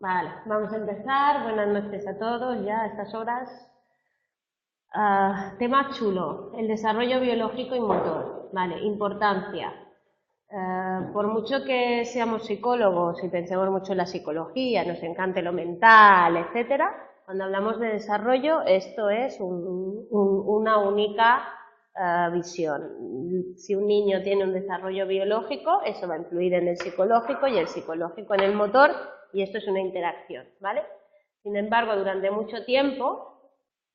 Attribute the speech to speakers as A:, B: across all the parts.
A: Vale, vamos a empezar. Buenas noches a todos, ya a estas horas. Tema chulo, el desarrollo biológico y motor. Vale, importancia. Por mucho que seamos psicólogos y pensemos mucho en la psicología, nos encante lo mental, etcétera, cuando hablamos de desarrollo, esto es una única visión. Si un niño tiene un desarrollo biológico, eso va a influir en el psicológico y el psicológico en el motor, y esto es una interacción, ¿vale? Sin embargo, durante mucho tiempo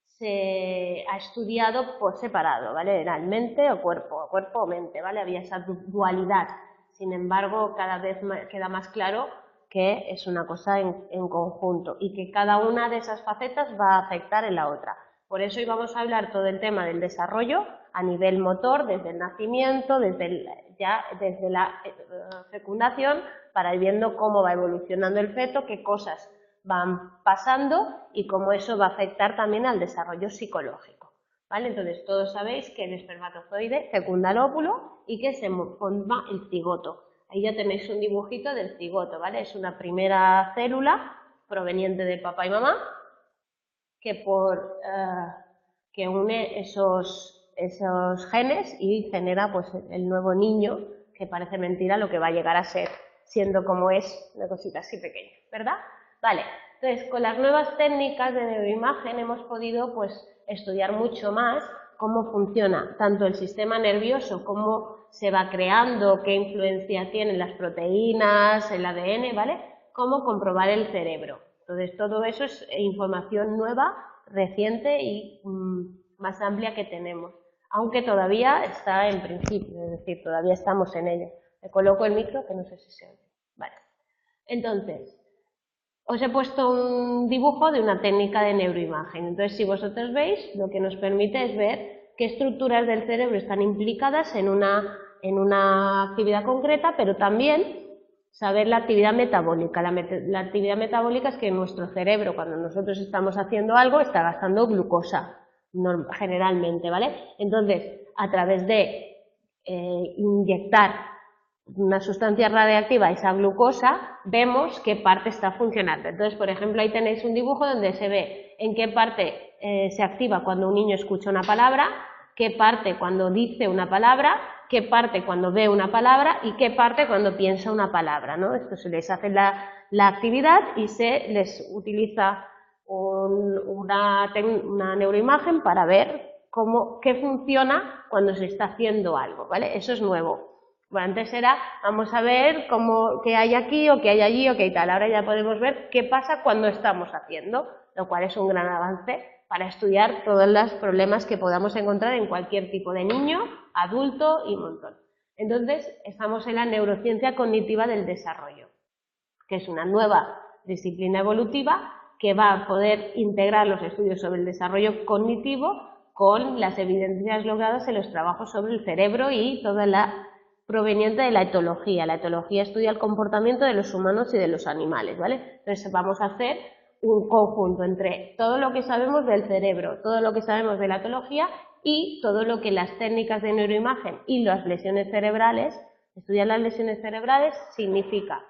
A: se ha estudiado por separado, ¿vale? Era el mente o cuerpo o mente, ¿vale? Había esa dualidad. Sin embargo, cada vez queda más claro que es una cosa en conjunto y que cada una de esas facetas va a afectar en la otra. Por eso hoy vamos a hablar todo el tema del desarrollo a nivel motor, desde el nacimiento, desde la fecundación, para ir viendo cómo va evolucionando el feto, qué cosas van pasando y cómo eso va a afectar también al desarrollo psicológico. ¿Vale? Entonces, todos sabéis que el espermatozoide fecunda el óvulo y que se forma el cigoto. Ahí ya tenéis un dibujito del cigoto, ¿vale? Es una primera célula proveniente de papá y mamá que, que une esos genes y genera pues, el nuevo niño, que parece mentira lo que va a llegar a ser, siendo como es una cosita así pequeña, ¿verdad? Vale, entonces con las nuevas técnicas de neuroimagen hemos podido pues, estudiar mucho más cómo funciona tanto el sistema nervioso, cómo se va creando, qué influencia tienen las proteínas, el ADN, ¿vale? Cómo comprobar el cerebro. Entonces todo eso es información nueva, reciente y más amplia que tenemos, aunque todavía está en principio, es decir, todavía estamos en ello. Me coloco el micro que no sé si se oye. Vale. Entonces, os he puesto un dibujo de una técnica de neuroimagen. Entonces, si vosotros veis, lo que nos permite es ver qué estructuras del cerebro están implicadas en una actividad concreta, pero también saber la actividad metabólica. La actividad metabólica es que nuestro cerebro, cuando nosotros estamos haciendo algo, está gastando glucosa, generalmente, ¿vale? Entonces, a través de inyectar una sustancia radiactiva, esa glucosa, vemos qué parte está funcionando. Entonces, por ejemplo, ahí tenéis un dibujo donde se ve en qué parte se activa cuando un niño escucha una palabra, qué parte cuando dice una palabra, qué parte cuando ve una palabra y qué parte cuando piensa una palabra, ¿no? Esto se les hace la actividad y se les utiliza una neuroimagen para ver qué funciona cuando se está haciendo algo, ¿vale? Eso es nuevo. Bueno, antes era, vamos a ver qué hay aquí o qué hay allí o qué tal. Ahora ya podemos ver qué pasa cuando estamos haciendo, lo cual es un gran avance para estudiar todos los problemas que podamos encontrar en cualquier tipo de niño, adulto y montón. Entonces, estamos en la neurociencia cognitiva del desarrollo, que es una nueva disciplina evolutiva que va a poder integrar los estudios sobre el desarrollo cognitivo con las evidencias logradas en los trabajos sobre el cerebro y toda la proveniente de la etología. La etología estudia el comportamiento de los humanos y de los animales, ¿vale? Entonces vamos a hacer un conjunto entre todo lo que sabemos del cerebro, todo lo que sabemos de la etología y todo lo que las técnicas de neuroimagen y las lesiones cerebrales, estudiar las lesiones cerebrales significa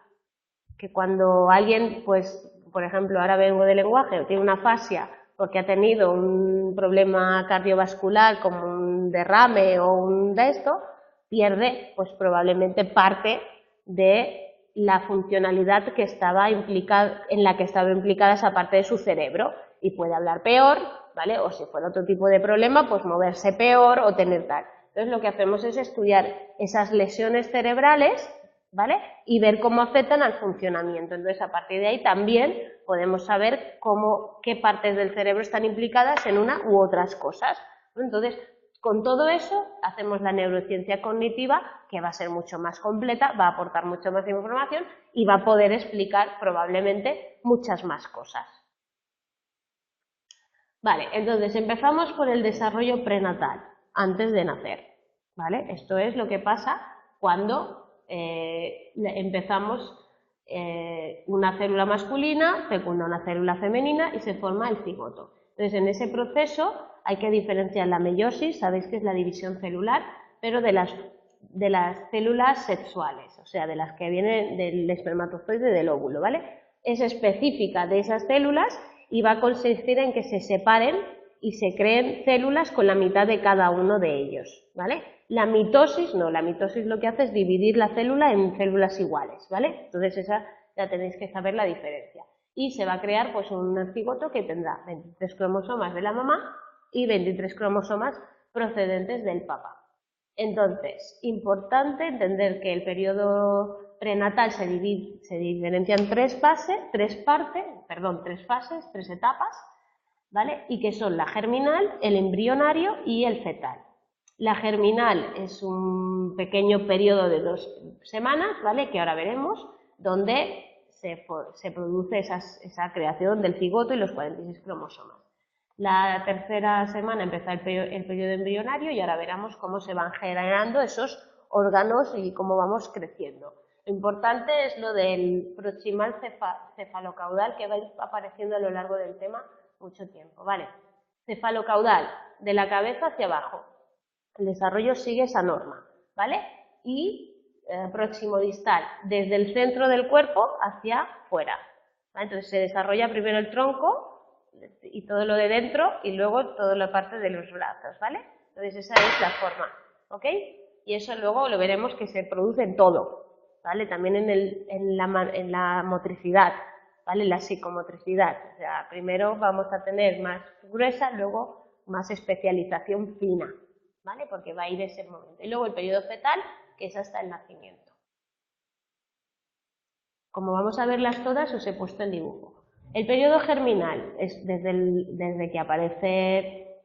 A: que cuando alguien, pues, por ejemplo, ahora vengo de lenguaje, o tiene una afasia porque ha tenido un problema cardiovascular como un derrame o un de esto, pierde pues probablemente parte de la funcionalidad que estaba implicada, en la que estaba implicada esa parte de su cerebro y puede hablar peor, ¿vale? O si fuera otro tipo de problema, pues moverse peor o tener tal. Entonces lo que hacemos es estudiar esas lesiones cerebrales, ¿vale? Y ver cómo afectan al funcionamiento. Entonces, a partir de ahí también podemos saber qué partes del cerebro están implicadas en una u otras cosas. Entonces, con todo eso, hacemos la neurociencia cognitiva, que va a ser mucho más completa, va a aportar mucho más información y va a poder explicar probablemente muchas más cosas. Vale, entonces empezamos por el desarrollo prenatal, antes de nacer. ¿Vale? Esto es lo que pasa cuando empezamos una célula masculina, fecunda una célula femenina y se forma el cigoto. Entonces, en ese proceso hay que diferenciar la meiosis, sabéis que es la división celular, pero de las células sexuales, o sea, de las que vienen del espermatozoide y del óvulo, ¿vale? es específica de esas células y va a consistir en que se separen y se creen células con la mitad de cada uno de ellos, ¿vale? La mitosis no, la mitosis lo que hace es dividir la célula en células iguales, ¿vale? Entonces esa ya tenéis que saber la diferencia. Y se va a crear pues un cigoto que tendrá 23 cromosomas de la mamá y 23 cromosomas procedentes del papá. Entonces, importante entender que el periodo prenatal se diferencia en tres fases, tres etapas, ¿vale? Y que son la germinal, el embrionario y el fetal. La germinal es un pequeño periodo de 2 semanas, ¿vale? Que ahora veremos, donde se produce esa creación del cigoto y los 46 cromosomas. La tercera semana empieza el periodo embrionario y ahora veremos cómo se van generando esos órganos y cómo vamos creciendo. Lo importante es lo del proximal cefalocaudal que va a ir apareciendo a lo largo del tema mucho tiempo, ¿vale? Cefalocaudal, de la cabeza hacia abajo. El desarrollo sigue esa norma, ¿vale? Y próximo distal, desde el centro del cuerpo hacia fuera, ¿vale? Entonces se desarrolla primero el tronco y todo lo de dentro y luego toda la parte de los brazos, ¿vale? Entonces esa es la forma, ¿ok? Y eso luego lo veremos que se produce en todo, ¿vale? También en la motricidad, ¿vale? La psicomotricidad, o sea, primero vamos a tener más gruesa, luego más especialización fina, ¿vale? Porque va a ir ese momento. Y luego el periodo fetal, que es hasta el nacimiento. Como vamos a verlas todas, os he puesto el dibujo. El periodo germinal es desde que aparece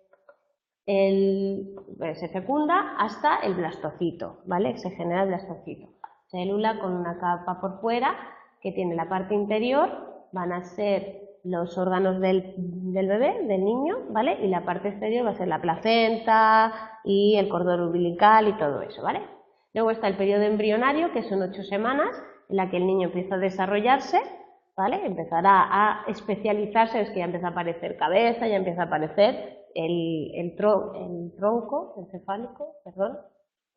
A: se fecunda hasta el blastocito, ¿vale? Se genera el blastocito. Célula con una capa por fuera que tiene la parte interior, van a ser los órganos del bebé, del niño, ¿vale? Y la parte exterior va a ser la placenta y el cordón umbilical y todo eso, ¿vale? Luego está el periodo embrionario, que son 8 semanas, en la que el niño empieza a desarrollarse, ¿vale? Empezará a especializarse, es que ya empieza a aparecer cabeza, ya empieza a aparecer el tronco encefálico,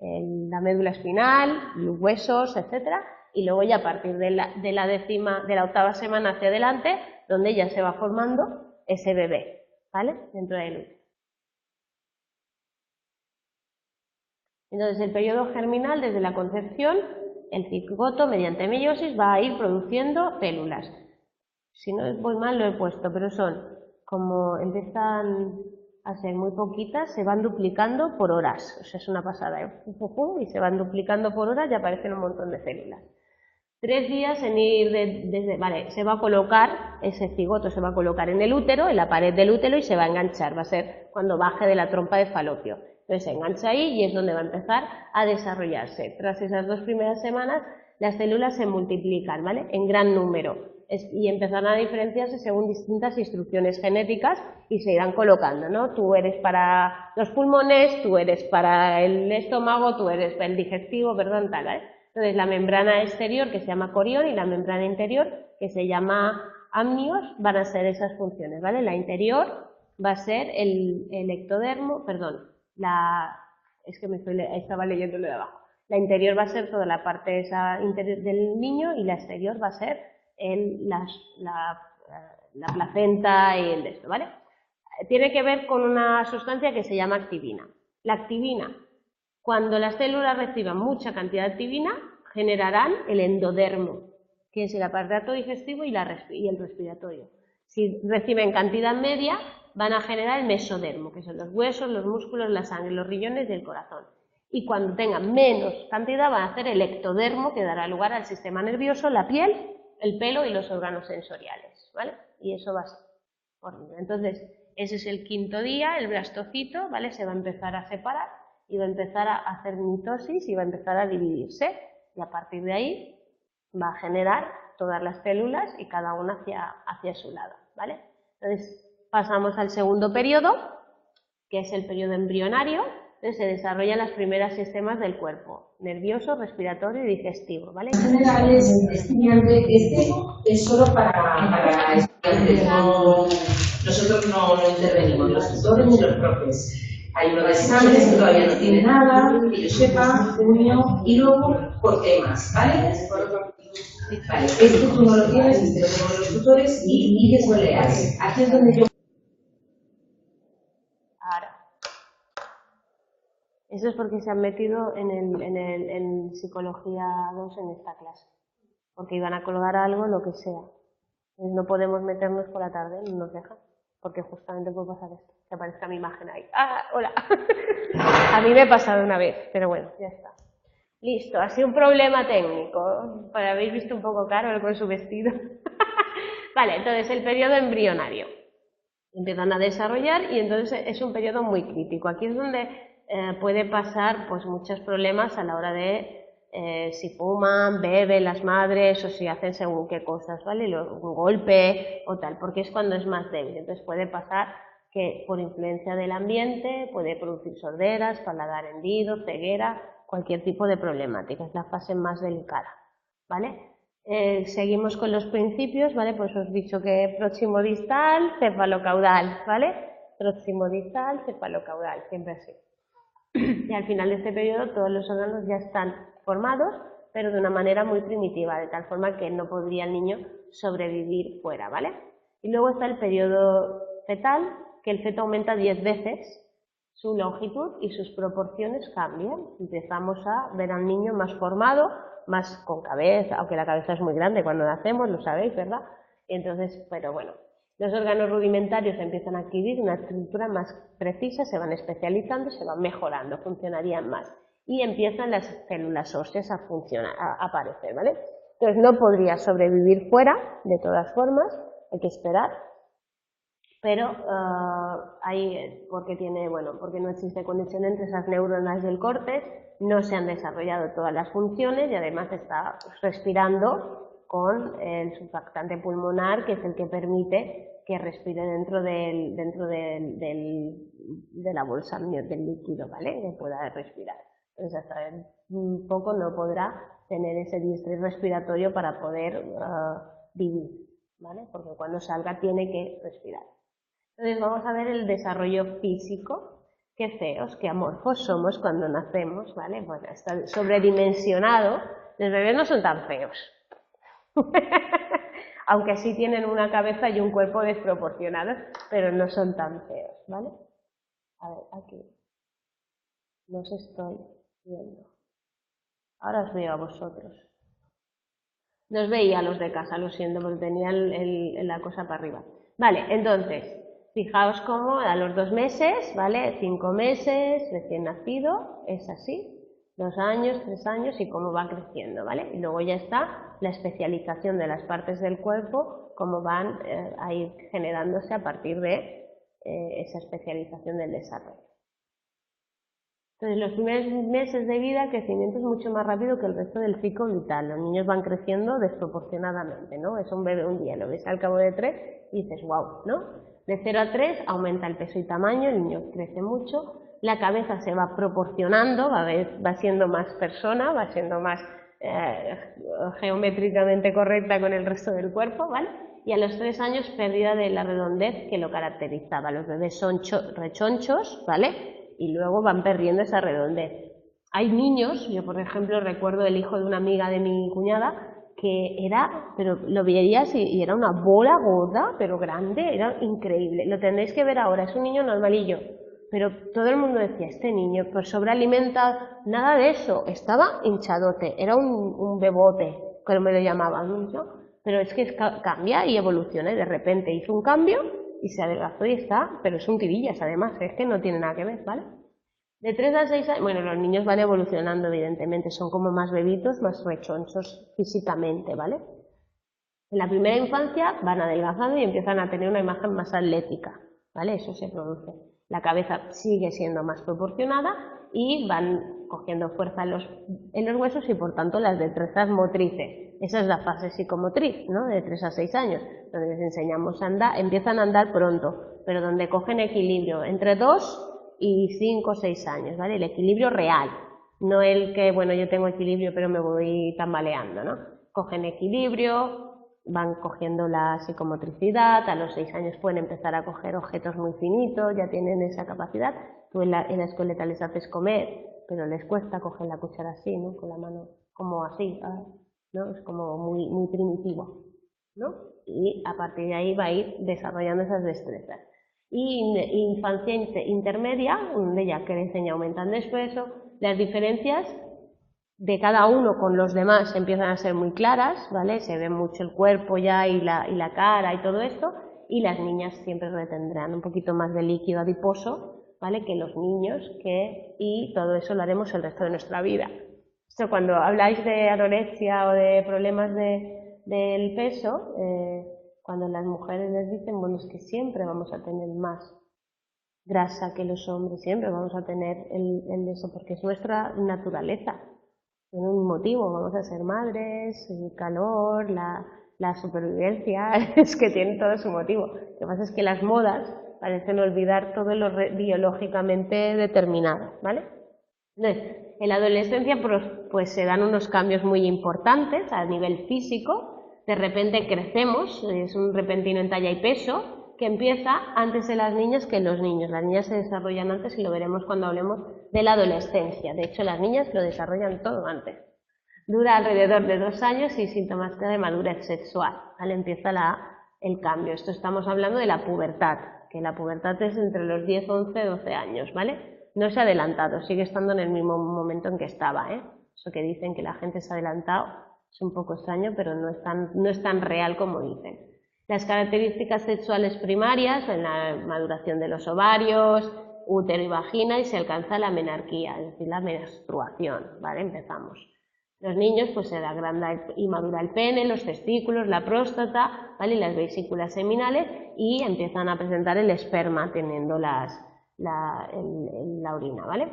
A: la médula espinal, los huesos, etcétera, y luego ya a partir de la 8ª semana hacia adelante, donde ya se va formando ese bebé, ¿vale? Dentro del útero. Entonces, el periodo germinal, desde la concepción, el cigoto, mediante meiosis, va a ir produciendo células. Si no voy mal, lo he puesto, pero son, como empiezan a ser muy poquitas, se van duplicando por horas. O sea, es una pasada, ¿eh? Y se van duplicando por horas y aparecen un montón de células. 3 días en ir vale, se va a colocar, ese cigoto se va a colocar en el útero, en la pared del útero y se va a enganchar, va a ser cuando baje de la trompa de Falopio. Entonces se engancha ahí y es donde va a empezar a desarrollarse. Tras esas 2 primeras semanas, las células se multiplican, ¿vale? En gran número y empezarán a diferenciarse según distintas instrucciones genéticas y se irán colocando, ¿no? Tú eres para los pulmones, tú eres para el estómago, tú eres para el digestivo, tal, ¿vale? Entonces, la membrana exterior, que se llama corión, y la membrana interior, que se llama amnios, van a ser esas funciones, ¿vale? La interior va a ser el ectodermo, es que estaba leyendo lo de abajo. La interior va a ser toda la parte esa interior del niño y la exterior va a ser la placenta y el de esto, ¿vale? Tiene que ver con una sustancia que se llama activina. La activina, cuando las células reciban mucha cantidad de activina, generarán el endodermo, que es el aparato digestivo y el respiratorio. Si reciben cantidad media, van a generar el mesodermo, que son los huesos, los músculos, la sangre, los riñones y el corazón. Y cuando tengan menos cantidad, van a hacer el ectodermo, que dará lugar al sistema nervioso, la piel, el pelo y los órganos sensoriales, ¿vale? Y eso va a ser horrible. Entonces, ese es el 5.º día, el blastocito, ¿vale? Se va a empezar a separar y va a empezar a hacer mitosis y va a empezar a dividirse. Y a partir de ahí va a generar todas las células y cada una hacia su lado, ¿vale? Entonces, pasamos al segundo periodo, que es el periodo embrionario. Entonces, se desarrollan los primeros sistemas del cuerpo, nervioso, respiratorio y digestivo, ¿vale?
B: En general es solo para estudiantes, nosotros no intervenimos, los tutores ni los profes. Hay uno de exámenes que todavía no tiene nada, que yo sepa, junio, y luego por temas, ¿vale? Vale, tú no lo tienes, lo tengo los tutores y eso le hace. Aquí es donde yo...
A: Ahora. Eso es porque se han metido en Psicología 2 en esta clase. Porque iban a colgar algo, lo que sea. No podemos meternos por la tarde, no nos dejan. Porque justamente puede pasar esto. Que aparezca mi imagen ahí. ¡Ah! ¡Hola! A mí me ha pasado una vez, pero bueno, ya está. Listo, ha sido un problema técnico. Pues habéis visto un poco Carol con su vestido. Vale, entonces el periodo embrionario. Empiezan a desarrollar y entonces es un periodo muy crítico. Aquí es donde puede pasar pues muchos problemas a la hora de si fuman, beben las madres o si hacen según qué cosas, ¿vale? Un golpe o tal, porque es cuando es más débil. Entonces puede pasar que por influencia del ambiente puede producir sorderas, paladar hendido, ceguera, cualquier tipo de problemática. Es la fase más delicada, ¿vale? Seguimos con los principios, ¿vale? Pues os he dicho que próximo distal, cefalocaudal, ¿vale? Próximo distal, cefalocaudal, siempre así. Y al final de este periodo todos los órganos ya están formados, pero de una manera muy primitiva, de tal forma que no podría el niño sobrevivir fuera, ¿vale? Y luego está el periodo fetal, que el feto aumenta 10 veces su longitud y sus proporciones cambian. Empezamos a ver al niño más formado, más con cabeza, aunque la cabeza es muy grande cuando nacemos, lo sabéis, ¿verdad? Entonces, pero bueno, los órganos rudimentarios empiezan a adquirir una estructura más precisa, se van especializando, se van mejorando, funcionarían más. Y empiezan las células óseas a funcionar, a aparecer, ¿vale? Entonces no podría sobrevivir fuera, de todas formas, hay que esperar. Pero porque no existe conexión entre esas neuronas del córtex, no se han desarrollado todas las funciones y además está respirando con el surfactante pulmonar, que es el que permite que respire dentro de la bolsa del líquido, ¿vale? Que pueda respirar. Entonces hasta un poco no podrá tener ese distrés respiratorio para poder vivir, ¿vale? Porque cuando salga tiene que respirar. Entonces vamos a ver el desarrollo físico. Qué feos, qué amorfos somos cuando nacemos, ¿vale? Bueno, está sobredimensionado. Los bebés no son tan feos. Aunque sí tienen una cabeza y un cuerpo desproporcionados, pero no son tan feos, ¿vale? A ver, aquí. No os estoy viendo. Ahora os veo a vosotros. No os veía a los de casa, lo siento, porque tenía la cosa para arriba. Vale, entonces... Fijaos cómo a los 2 meses, ¿vale? 5 meses, recién nacido, es así, 2 años, 3 años y cómo va creciendo, ¿vale? Y luego ya está la especialización de las partes del cuerpo, cómo van a ir generándose a partir de esa especialización del desarrollo. Entonces, los primeros meses de vida, el crecimiento es mucho más rápido que el resto del ciclo vital. Los niños van creciendo desproporcionadamente, ¿no? Es un bebé un día, lo ves al cabo de 3 y dices, wow, ¿no? De 0 a 3 aumenta el peso y tamaño, el niño crece mucho, la cabeza se va proporcionando, va siendo más persona, va siendo más geométricamente correcta con el resto del cuerpo, ¿vale? Y a los 3 años pérdida de la redondez que lo caracterizaba. Los bebés son rechonchos, ¿vale? Y luego van perdiendo esa redondez. Hay niños, yo por ejemplo recuerdo el hijo de una amiga de mi cuñada, que era, pero lo veías y era una bola gorda, pero grande, era increíble. Lo tendréis que ver ahora, es un niño normalillo, pero todo el mundo decía, este niño, pues sobrealimentado, nada de eso, estaba hinchadote, era un bebote, como me lo llamaban, ¿no? Pero es que cambia y evoluciona y de repente hizo un cambio y se adelgazó y está, pero es un tirillas además, es que no tiene nada que ver, ¿vale? De 3 a 6 años, bueno, los niños van evolucionando evidentemente, son como más bebitos, más rechonchos físicamente, ¿vale? En la primera infancia van adelgazando y empiezan a tener una imagen más atlética, ¿vale? Eso se produce. La cabeza sigue siendo más proporcionada y van cogiendo fuerza en los huesos y por tanto las destrezas motrices. Esa es la fase psicomotriz, ¿no? De 3 a 6 años, donde les enseñamos a andar, empiezan a andar pronto, pero donde cogen equilibrio entre 2 y 5 o 6 años, ¿vale? El equilibrio real, no el que, bueno, yo tengo equilibrio pero me voy tambaleando, ¿no? Cogen equilibrio, van cogiendo la psicomotricidad, a los 6 años pueden empezar a coger objetos muy finitos, ya tienen esa capacidad. Tú en la escueleta les haces comer, pero les cuesta coger la cuchara así, ¿no? Con la mano como así, ¿no? Es como muy primitivo, ¿no? Y a partir de ahí va a ir desarrollando esas destrezas. Y infancia intermedia, donde ya crecen y aumentan después, las diferencias de cada uno con los demás empiezan a ser muy claras, ¿vale? Se ve mucho el cuerpo ya y la cara y todo esto, y las niñas siempre retendrán un poquito más de líquido adiposo, ¿vale? Que los niños, y todo eso lo haremos el resto de nuestra vida. Esto cuando habláis de anorexia o de problemas del peso, cuando las mujeres les dicen, bueno, es que siempre vamos a tener más grasa que los hombres, siempre vamos a tener el eso, porque es nuestra naturaleza. Tiene un motivo, vamos a ser madres, el calor, la supervivencia, es que tiene todo su motivo. Lo que pasa es que las modas parecen olvidar todo lo biológicamente determinado, ¿vale? Entonces, en la adolescencia pues se dan unos cambios muy importantes a nivel físico, de repente crecemos, es un repentino en talla y peso, que empieza antes de las niñas que en los niños. Las niñas se desarrollan antes y lo veremos cuando hablemos de la adolescencia. De hecho, las niñas lo desarrollan todo antes. Dura alrededor de 2 años y síntomas de madurez sexual, ¿vale? Empieza el cambio. Esto estamos hablando de la pubertad, que la pubertad es entre los 10, 11, 12 años, ¿vale? No se ha adelantado, sigue estando en el mismo momento en que estaba, ¿eh? Eso que dicen que la gente se ha adelantado es un poco extraño, pero no es tan real como dicen. Las características sexuales primarias en la maduración de los ovarios, útero y vagina, y se alcanza la menarquía, es decir, la menstruación, ¿vale? Empezamos. Los niños pues se agranda y madura el pene, los testículos, la próstata, ¿vale? Y las vesículas seminales, y empiezan a presentar el esperma teniendo la orina, ¿vale?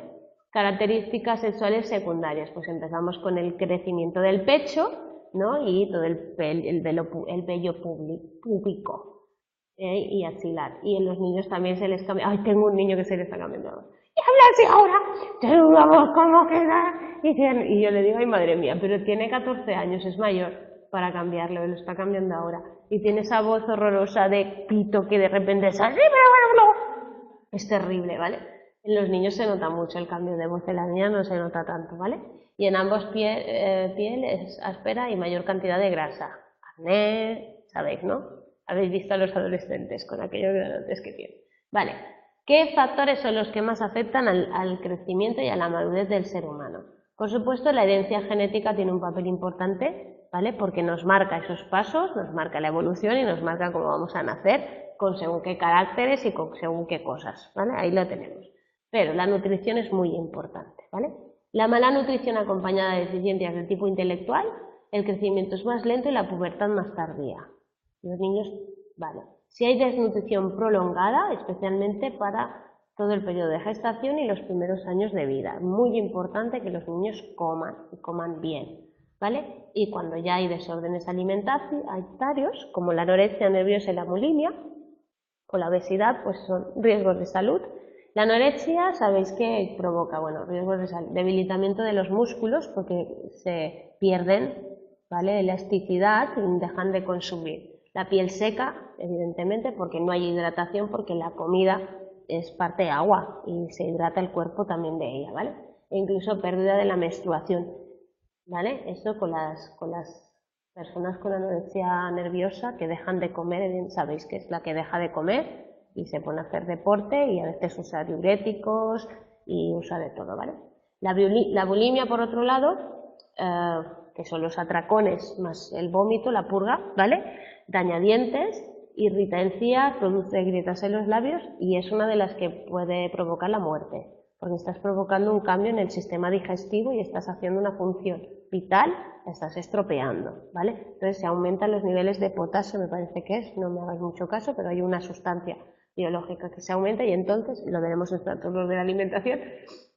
A: Características sexuales secundarias, pues empezamos con el crecimiento del pecho, ¿no? Y todo el vello púbico y axilar. Y en los niños también se les cambia. Ay, tengo un niño que se le está cambiando. Y habla así ahora, tiene una voz como que da. Y yo le digo, ay madre mía, pero tiene 14 años, es mayor para cambiarlo, lo está cambiando ahora. Y tiene esa voz horrorosa de pito que de repente es así, pero bueno. Es terrible, ¿vale? En los niños se nota mucho el cambio de voz, en las niñas no se nota tanto, ¿vale? Y en ambos piel es áspera y mayor cantidad de grasa. Acné, sabéis, ¿no? Habéis visto a los adolescentes con aquellos granotes que tienen. Vale, ¿qué factores son los que más afectan al crecimiento y a la madurez del ser humano? Por supuesto, la herencia genética tiene un papel importante, ¿vale? Porque nos marca esos pasos, nos marca la evolución y nos marca cómo vamos a nacer, con según qué caracteres y con según qué cosas, ¿vale? Ahí lo tenemos. Pero la nutrición es muy importante, ¿vale? La mala nutrición acompañada de deficiencias de tipo intelectual, el crecimiento es más lento y la pubertad más tardía. Los niños, vale. Si hay desnutrición prolongada, especialmente para todo el periodo de gestación y los primeros años de vida. Muy importante que los niños coman y coman bien, ¿vale? Y cuando ya hay desórdenes alimentarios, como la anorexia nerviosa y la bulimia, o la obesidad, pues son riesgos de salud. La anorexia, sabéis que provoca, bueno, riesgos de salud, debilitamiento de los músculos porque se pierden, ¿vale? Elasticidad y dejan de consumir. La piel seca, evidentemente, porque no hay hidratación, porque la comida es parte de agua y se hidrata el cuerpo también de ella, ¿vale? E incluso pérdida de la menstruación, ¿vale? Eso con las personas con anorexia nerviosa que dejan de comer, sabéis que es la que deja de comer y se pone a hacer deporte y a veces usa diuréticos y usa de todo, ¿vale? La bulimia, por otro lado, que son los atracones más el vómito, la purga, ¿vale? Daña dientes, irrita encías, produce grietas en los labios y es una de las que puede provocar la muerte, porque estás provocando un cambio en el sistema digestivo y estás haciendo una función vital, la estás estropeando, ¿vale? Entonces se aumentan los niveles de potasio, me parece que es, no me hagáis mucho caso, pero hay una sustancia biológica que se aumenta y entonces, lo veremos en trastornos de la alimentación,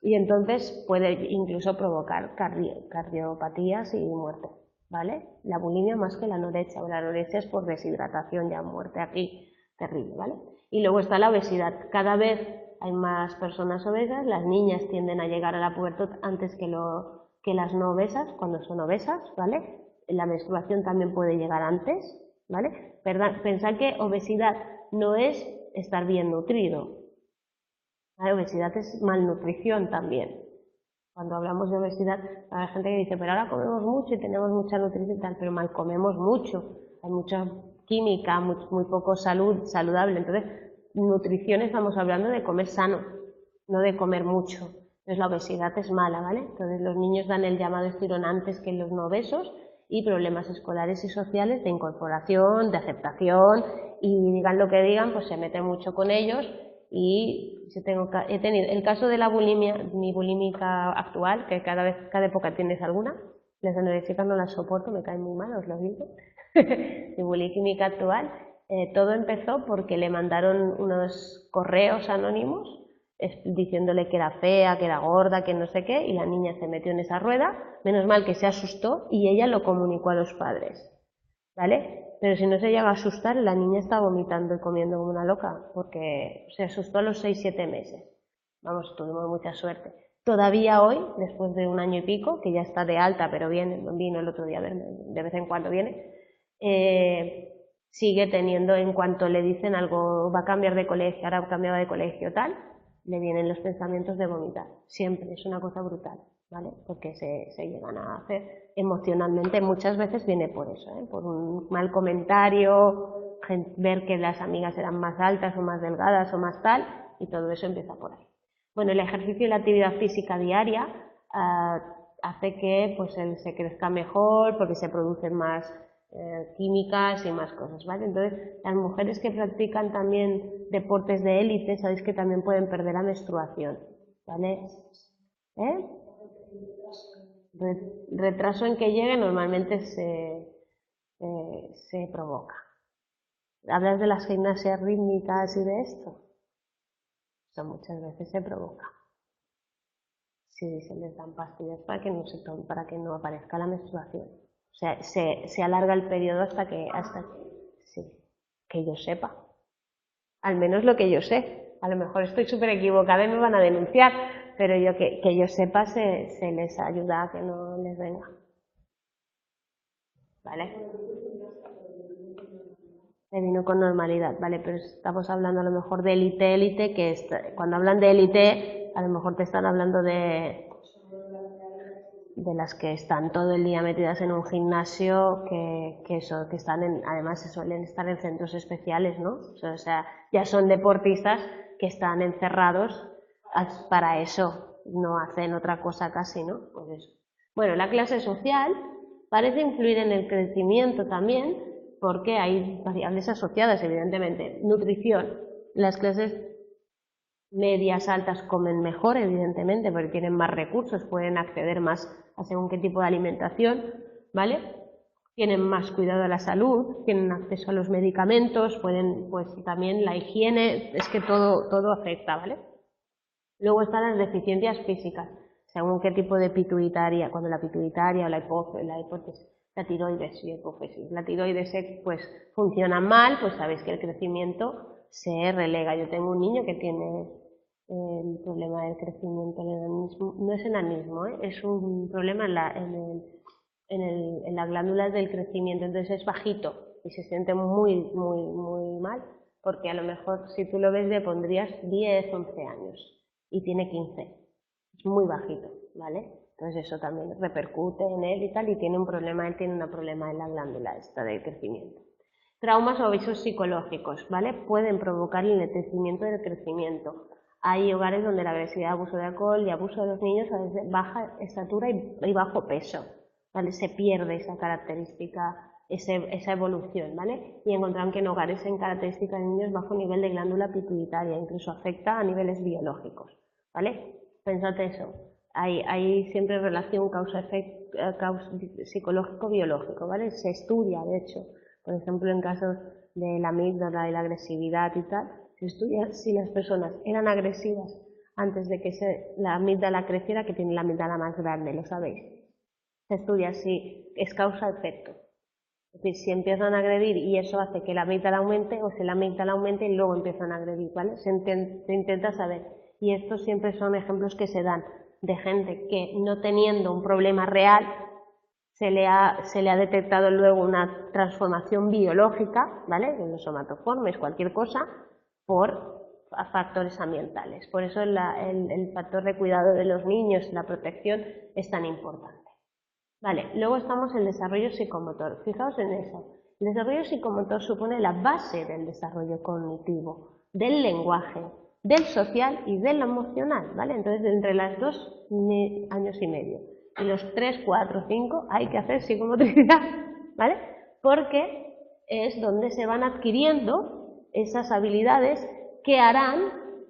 A: y entonces puede incluso provocar cardiopatías y muerte, ¿vale? La bulimia más que la anorexia, la anorexia es por deshidratación, ya muerte aquí, terrible, ¿vale? Y luego está la obesidad, cada vez hay más personas obesas, las niñas tienden a llegar a la pubertad antes que las no obesas, cuando son obesas, ¿vale? La menstruación también puede llegar antes, ¿vale? Pensad que obesidad no es estar bien nutrido, la obesidad es malnutrición también, Cuando hablamos de obesidad, hay gente que dice, pero ahora comemos mucho y tenemos mucha nutrición y tal, pero mal comemos mucho, hay mucha química, muy poco saludable. Entonces, nutrición estamos hablando de comer sano, no de comer mucho. Entonces la obesidad es mala, ¿vale? Entonces los niños dan el llamado estirón antes que los no obesos y problemas escolares y sociales de incorporación, de aceptación, y digan lo que digan, pues se mete mucho con ellos. Y he tenido el caso de la bulimia, mi bulímica actual, que cada época tienes alguna, las anorexicas no las soporto, me caen muy mal, os lo digo. Mi bulímica actual, todo empezó porque le mandaron unos correos anónimos diciéndole que era fea, que era gorda, que no sé qué, y la niña se metió en esa rueda, menos mal que se asustó y ella lo comunicó a los padres, ¿vale? Pero si no se llega a asustar, la niña está vomitando y comiendo como una loca, porque se asustó a los 6-7 meses. Vamos, tuvimos mucha suerte. Todavía hoy, después de 1 año y pico, que ya está de alta, pero vino el otro día a verme, de vez en cuando viene, sigue teniendo, en cuanto le dicen algo, va a cambiar de colegio, ahora cambiaba de colegio, tal, le vienen los pensamientos de vomitar. Siempre, es una cosa brutal, ¿vale? Porque se llegan a hacer emocionalmente, muchas veces viene por eso, por un mal comentario, ver que las amigas eran más altas o más delgadas o más tal, y todo eso empieza por ahí. Bueno, el ejercicio y la actividad física diaria hace que pues, se crezca mejor, porque se producen más químicas y más cosas, ¿vale? Entonces, las mujeres que practican también deportes de élite, sabéis que también pueden perder la menstruación, ¿vale? Retraso en que llegue normalmente se provoca. ¿Hablas de las gimnasias rítmicas y de esto? Eso muchas veces se provoca. Si se les dan pastillas para que no aparezca la menstruación. O sea, se alarga el periodo hasta que sí, que yo sepa. Al menos lo que yo sé. A lo mejor estoy súper equivocada y me van a denunciar, pero que yo sepa se les ayuda a que no les venga. ¿Vale? Me vino con normalidad, ¿vale? Pero estamos hablando a lo mejor de élite, que cuando hablan de élite, a lo mejor te están hablando de las que están todo el día metidas en un gimnasio, que están además se suelen estar en centros especiales, ¿no? O sea, ya son deportistas que están encerrados para eso, no hacen otra cosa casi, ¿no? Pues eso. Bueno, la clase social parece influir en el crecimiento también, porque hay variables asociadas, evidentemente. Nutrición, las clases medias altas comen mejor, evidentemente, porque tienen más recursos, pueden acceder más a según qué tipo de alimentación, ¿vale? Tienen más cuidado de la salud, tienen acceso a los medicamentos, pueden, pues también la higiene, es que todo afecta, ¿vale? Luego están las deficiencias físicas, según qué tipo de pituitaria, cuando la pituitaria o la tiroides y hipófisis, la tiroides pues funciona mal, pues sabéis que el crecimiento se relega. Yo tengo un niño que tiene el problema del crecimiento, el enanismo, no es enanismo, es un problema en las glándulas del crecimiento, entonces es bajito y se siente muy mal, porque a lo mejor si tú lo ves le pondrías 10, 11 años y tiene 15, es muy bajito, ¿vale? Entonces eso también repercute en él y tal, y tiene un problema en la glándula esta del crecimiento. Traumas o avisos psicológicos, ¿vale? Pueden provocar el enlentecimiento del crecimiento. Hay hogares donde la agresividad, abuso de alcohol y abuso de los niños a veces baja estatura y bajo peso, ¿vale? Se pierde esa característica, esa evolución, ¿vale? Y encontraron que en hogares en características de niños bajo nivel de glándula pituitaria, incluso afecta a niveles biológicos, ¿vale? Pensad eso. Hay siempre relación causa-efecto psicológico-biológico, ¿vale? Se estudia, de hecho, por ejemplo, en casos de la amígdala y la agresividad y tal, se estudia si las personas eran agresivas antes de que la amígdala creciera, que tiene la amígdala más grande, ¿lo sabéis? Se estudia si es causa-efecto. Es decir, si empiezan a agredir y eso hace que la amígdala aumente, o si la amígdala aumente y luego empiezan a agredir, ¿vale? Se intenta saber. Y estos siempre son ejemplos que se dan de gente que, no teniendo un problema real, se le ha detectado luego una transformación biológica, ¿vale? En los somatoformes, cualquier cosa, por factores ambientales. Por eso el factor de cuidado de los niños, la protección, es tan importante. Vale, luego estamos en el desarrollo psicomotor. Fijaos en eso. El desarrollo psicomotor supone la base del desarrollo cognitivo, del lenguaje, del social y del emocional, ¿vale? Entonces, entre las 2 años y medio y los 3, 4, 5 hay que hacer psicomotricidad, ¿vale? Porque es donde se van adquiriendo esas habilidades que harán,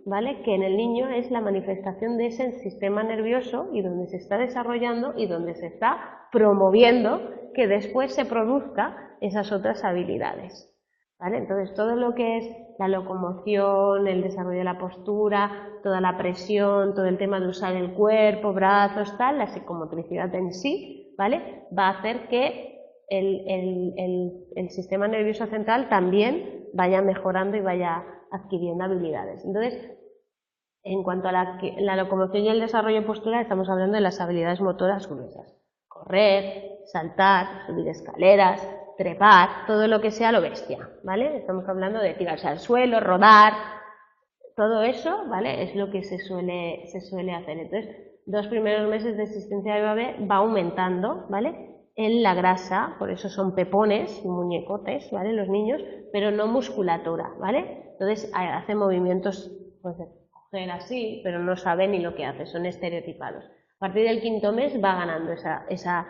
A: ¿vale?, que en el niño es la manifestación de ese sistema nervioso y donde se está desarrollando y donde se está promoviendo que después se produzca esas otras habilidades, ¿vale? Entonces, todo lo que es la locomoción, el desarrollo de la postura, toda la presión, todo el tema de usar el cuerpo, brazos, tal, la psicomotricidad en sí, ¿vale?, va a hacer que el sistema nervioso central también vaya mejorando y vaya adquiriendo habilidades. Entonces, en cuanto a la locomoción y el desarrollo postural, estamos hablando de las habilidades motoras gruesas. Correr, saltar, subir escaleras, trepar, todo lo que sea lo bestia, ¿vale? Estamos hablando de tirarse al suelo, rodar, todo eso, ¿vale?, es lo que se suele hacer. Entonces, 2 primeros meses de existencia del bebé va aumentando, ¿vale?, en la grasa, por eso son pepones y muñecotes, ¿vale?, los niños, pero no musculatura, ¿vale? Entonces, hace movimientos, pues, de coger así, pero no sabe ni lo que hace, son estereotipados. A partir del 5.º mes va ganando esa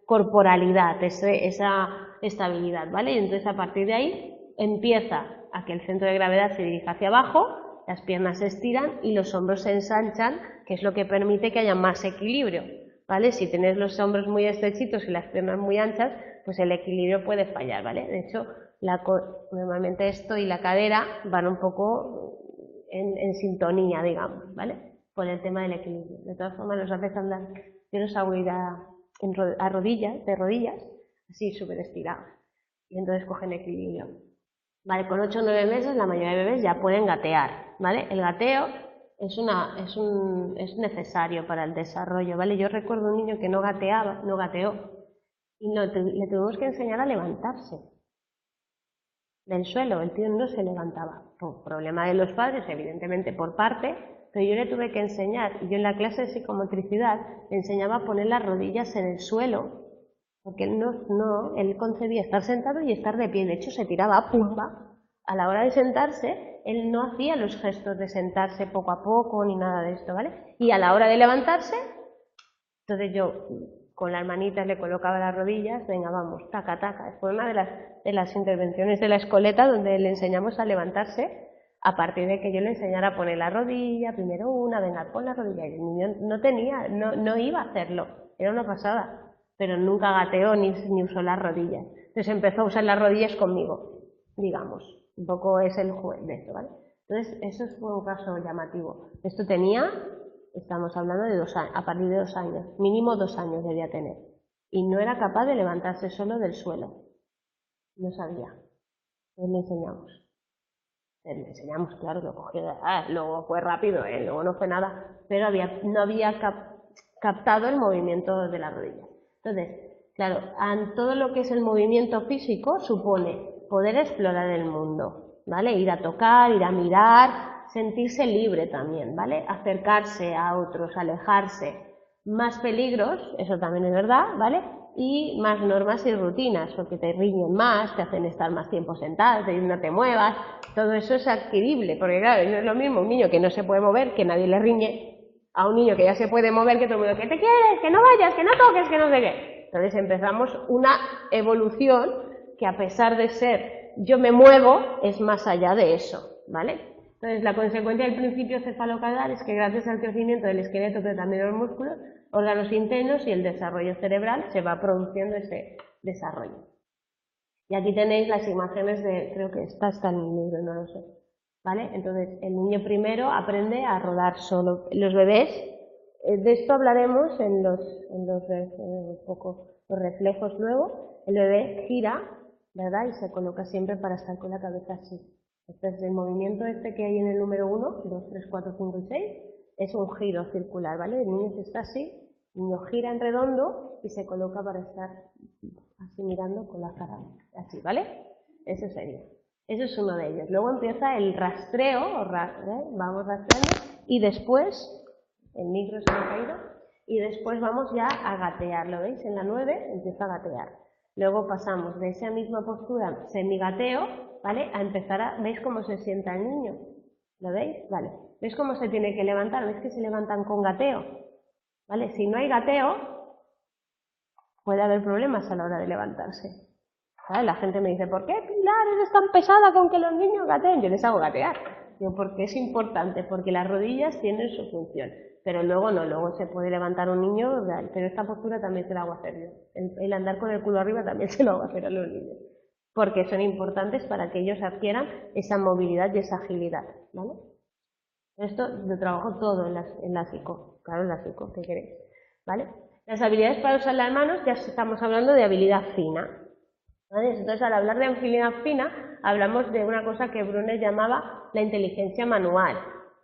A: corporalidad, esa estabilidad, ¿vale? Y entonces, a partir de ahí, empieza a que el centro de gravedad se dirija hacia abajo, las piernas se estiran y los hombros se ensanchan, que es lo que permite que haya más equilibrio, ¿vale? Si tenéis los hombros muy estrechitos y las piernas muy anchas, pues el equilibrio puede fallar, ¿vale? De hecho, normalmente esto y la cadera van un poco en sintonía, digamos, ¿vale?, por el tema del equilibrio. De todas formas, los haces andar, yo los hago ir a rodillas, de rodillas, así súper estirados, y entonces cogen equilibrio. Vale, con 8 o 9 meses la mayoría de bebés ya pueden gatear, ¿vale? El gateo es necesario para el desarrollo, ¿vale? Yo recuerdo un niño que no gateó, y le tuvimos que enseñar a levantarse del suelo, el tío no se levantaba, por problema de los padres, evidentemente por parte, pero yo le tuve que enseñar, y yo en la clase de psicomotricidad le enseñaba a poner las rodillas en el suelo, porque él concebía estar sentado y estar de pie, de hecho se tiraba a pumba. A la hora de sentarse, él no hacía los gestos de sentarse poco a poco ni nada de esto, ¿vale? Y a la hora de levantarse, entonces yo con las manitas le colocaba las rodillas, venga, vamos, taca, taca. Fue una de las intervenciones de la escoleta donde le enseñamos a levantarse, a partir de que yo le enseñara a poner la rodilla, primero una, venga, pon la rodilla. Y el niño no iba a hacerlo, era una pasada, pero nunca gateó ni usó las rodillas. Entonces empezó a usar las rodillas conmigo, digamos. Un poco es el juego de esto, ¿vale? Entonces, eso fue un caso llamativo. Esto estamos hablando de 2 años, a partir de 2 años, mínimo 2 años debía tener. Y no era capaz de levantarse solo del suelo. No sabía. Entonces le enseñamos. Claro, lo cogió, luego fue rápido, luego no fue nada, pero no había captado el movimiento de la rodilla. Entonces, claro, todo lo que es el movimiento físico supone poder explorar el mundo, ¿vale? Ir a tocar, ir a mirar, sentirse libre también, ¿vale? Acercarse a otros, alejarse. Más peligros, eso también es verdad, ¿vale? Y más normas y rutinas, porque te riñen más, te hacen estar más tiempo sentado, te dicen no te muevas, todo eso es adquirible, porque claro, no es lo mismo un niño que no se puede mover, que nadie le riñe, a un niño que ya se puede mover, que todo el mundo, que te quieres, que no vayas, que no toques, que no sé qué. Entonces empezamos una evolución que a pesar de ser yo me muevo, es más allá de eso, ¿vale? Entonces la consecuencia del principio cefalocaudal es que gracias al crecimiento del esqueleto, pero también de los músculos, órganos internos y el desarrollo cerebral se va produciendo ese desarrollo. Y aquí tenéis las imágenes creo que está en el libro, no lo sé, ¿vale? Entonces el niño primero aprende a rodar solo. Los bebés, de esto hablaremos en los reflejos luego. El bebé gira, ¿verdad? Y se coloca siempre para estar con la cabeza así. Entonces el movimiento que hay en el número 1, 2, 3, 4, 5 y 6, es un giro circular, ¿vale? El niño está así, el niño gira en redondo y se coloca para estar así mirando con la cara así, ¿vale? Eso sería. Eso es uno de ellos. Luego empieza el rastreo, vamos rastreando, y después, el micro se me ha caído, y después vamos ya a gatear, ¿lo veis? En la 9 empieza a gatear. Luego pasamos de esa misma postura semigateo, ¿vale? A empezar a... ¿Veis cómo se sienta el niño? ¿Lo veis? Vale. ¿Veis cómo se tiene que levantar? ¿Veis que se levantan con gateo? ¿Vale? Si no hay gateo, puede haber problemas a la hora de levantarse. ¿Vale? La gente me dice, ¿por qué Pilar eres tan pesada con que los niños gateen? Yo les hago gatear. Digo, porque es importante, porque las rodillas tienen su función. Pero luego no, luego se puede levantar un niño, pero esta postura también se la hago hacer yo. El andar con el culo arriba también se lo hago hacer a los niños. Porque son importantes para que ellos adquieran esa movilidad y esa agilidad. ¿Vale? Esto lo trabajo todo en la psico. Claro, en la psico, ¿qué queréis? ¿Vale? Las habilidades para usar las manos, ya estamos hablando de habilidad fina. ¿Vale? Entonces, al hablar de habilidad fina, hablamos de una cosa que Brunner llamaba la inteligencia manual,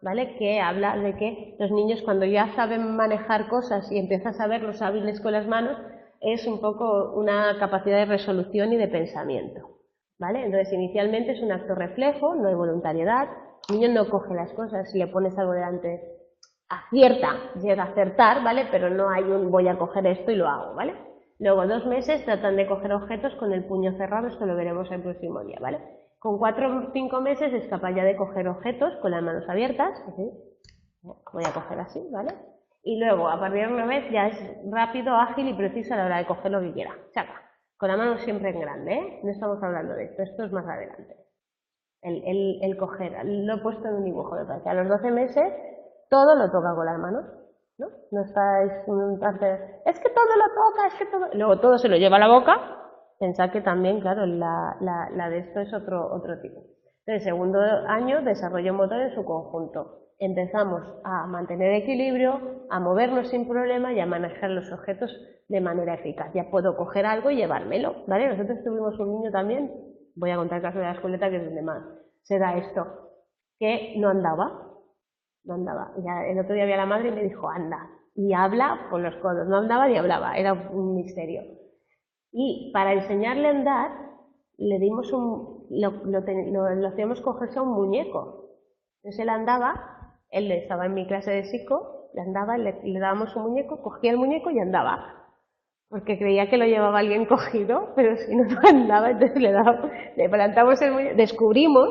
A: ¿vale? Que habla de que los niños, cuando ya saben manejar cosas y empiezan a saber los hábiles con las manos, es un poco una capacidad de resolución y de pensamiento, ¿vale? Entonces, inicialmente es un acto reflejo, no hay voluntariedad, el niño no coge las cosas, si le pones algo delante, acierta, llega a acertar, ¿vale? Pero no hay un voy a coger esto y lo hago, ¿vale? Luego 2 meses tratan de coger objetos con el puño cerrado, esto lo veremos el próximo día, ¿vale? Con 4 o 5 meses es capaz ya de coger objetos con las manos abiertas, así, voy a coger así, ¿vale? Y luego, a partir de una vez, ya es rápido, ágil y preciso a la hora de coger lo que quiera. Chaca, con la mano siempre en grande, ¿eh? No estamos hablando de esto es más adelante. El coger, lo he puesto en un dibujo de que a los 12 meses todo lo toca con las manos. ¿No? No estáis es que todo lo toca, es que todo... Luego todo se lo lleva a la boca. Pensad que también, claro, la de esto es otro tipo. Entonces, segundo año, desarrollo motor en su conjunto. Empezamos a mantener equilibrio, a movernos sin problema y a manejar los objetos de manera eficaz. Ya puedo coger algo y llevármelo, ¿vale? Nosotros tuvimos un niño también, voy a contar el caso de la escueleta, que es donde más se da esto, que no andaba. No andaba. Ya el otro día vi a la madre y me dijo, anda. Y habla con los codos. No andaba ni hablaba. Era un misterio. Y para enseñarle a andar, le dimos lo hacíamos cogerse a un muñeco. Entonces él andaba, él estaba en mi clase de psico, le andaba, le dábamos un muñeco, cogía el muñeco y andaba. Porque creía que lo llevaba alguien cogido, pero si no andaba, entonces le plantamos el muñeco, descubrimos,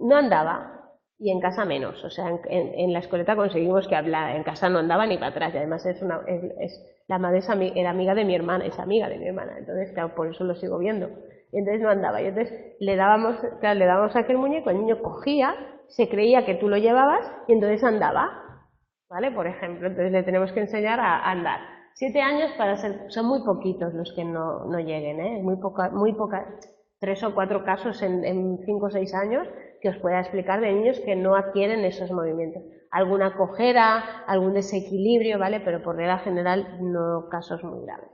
A: no andaba. Y en casa menos, o sea, en la escoleta conseguimos que hablara, en casa no andaba ni para atrás, y además la madre era amiga de mi hermana, es amiga de mi hermana, entonces claro, por eso lo sigo viendo, y entonces no andaba, y entonces le dábamos aquel muñeco, el niño cogía, se creía que tú lo llevabas, y entonces andaba, ¿vale? Por ejemplo, entonces le tenemos que enseñar a andar. 7 años son muy poquitos los que no lleguen, ¿eh? Muy poca, 3 o 4 casos en 5 o 6 años, que os pueda explicar de niños que no adquieren esos movimientos. Alguna cojera, algún desequilibrio, ¿vale? Pero por regla general no casos muy graves.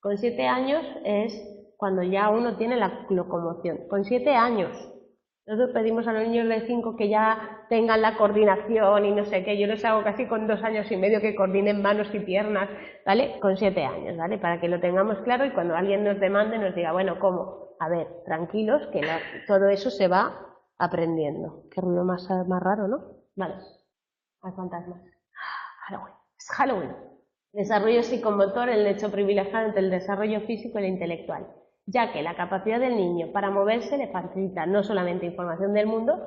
A: Con 7 años es cuando ya uno tiene la locomoción. Con 7 años. Nosotros pedimos a los niños de 5 que ya tengan la coordinación y no sé qué. Yo les hago casi con 2 años y medio que coordinen manos y piernas, ¿vale? Con 7 años, ¿vale? Para que lo tengamos claro y cuando alguien nos demande nos diga, bueno, ¿cómo? A ver, tranquilos, que todo eso se va aprendiendo. Qué ruido más raro, ¿no? Vale. Hay fantasmas. Halloween. Es Halloween. Desarrollo psicomotor, el hecho privilegiado entre el desarrollo físico y el intelectual, ya que la capacidad del niño para moverse le facilita no solamente información del mundo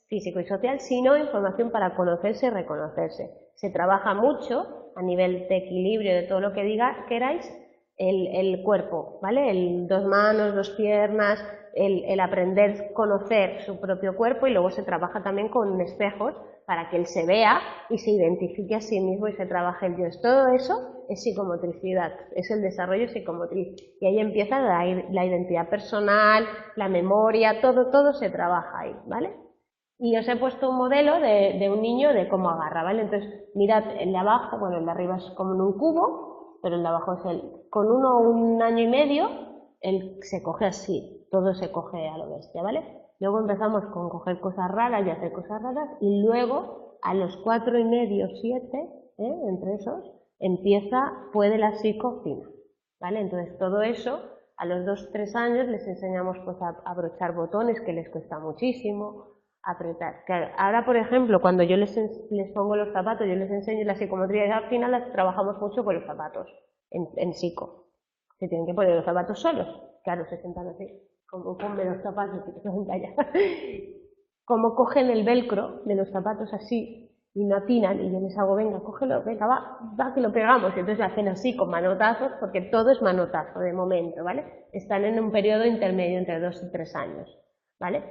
A: físico y social, sino información para conocerse y reconocerse. Se trabaja mucho a nivel de equilibrio, de todo lo que queráis, el cuerpo, ¿vale? El 2 manos, 2 piernas, el aprender a conocer su propio cuerpo, y luego se trabaja también con espejos para que él se vea y se identifique a sí mismo y se trabaje el yo. Todo eso es psicomotricidad, es el desarrollo psicomotriz. Y ahí empieza la identidad personal, la memoria, todo se trabaja ahí, ¿vale? Y os he puesto un modelo de un niño de cómo agarra, ¿vale? Entonces, mirad el de abajo, bueno, el de arriba es como en un cubo, pero el de abajo es con 1 año y medio, él se coge así, todo se coge a lo bestia, ¿vale? Luego empezamos con coger cosas raras y hacer cosas raras, y luego a los 4 y medio, 7, entre esos, puede la psico fina, ¿vale? Entonces todo eso A los 2-3 años les enseñamos pues a abrochar botones, que les cuesta muchísimo, apretar. Ahora, por ejemplo, cuando yo les pongo los zapatos, yo les enseño la psicometría y al final las trabajamos mucho con los zapatos, en psico. Se tienen que poner los zapatos solos. Claro, se sientan así, como ponme los zapatos y te pregunta ya. Como cogen el velcro de los zapatos así y no atinan, y yo les hago, venga, cógelo, venga, va que lo pegamos, y entonces hacen así con manotazos, porque todo es manotazo de momento, ¿vale? Están en un periodo intermedio entre 2 y 3 años, ¿vale?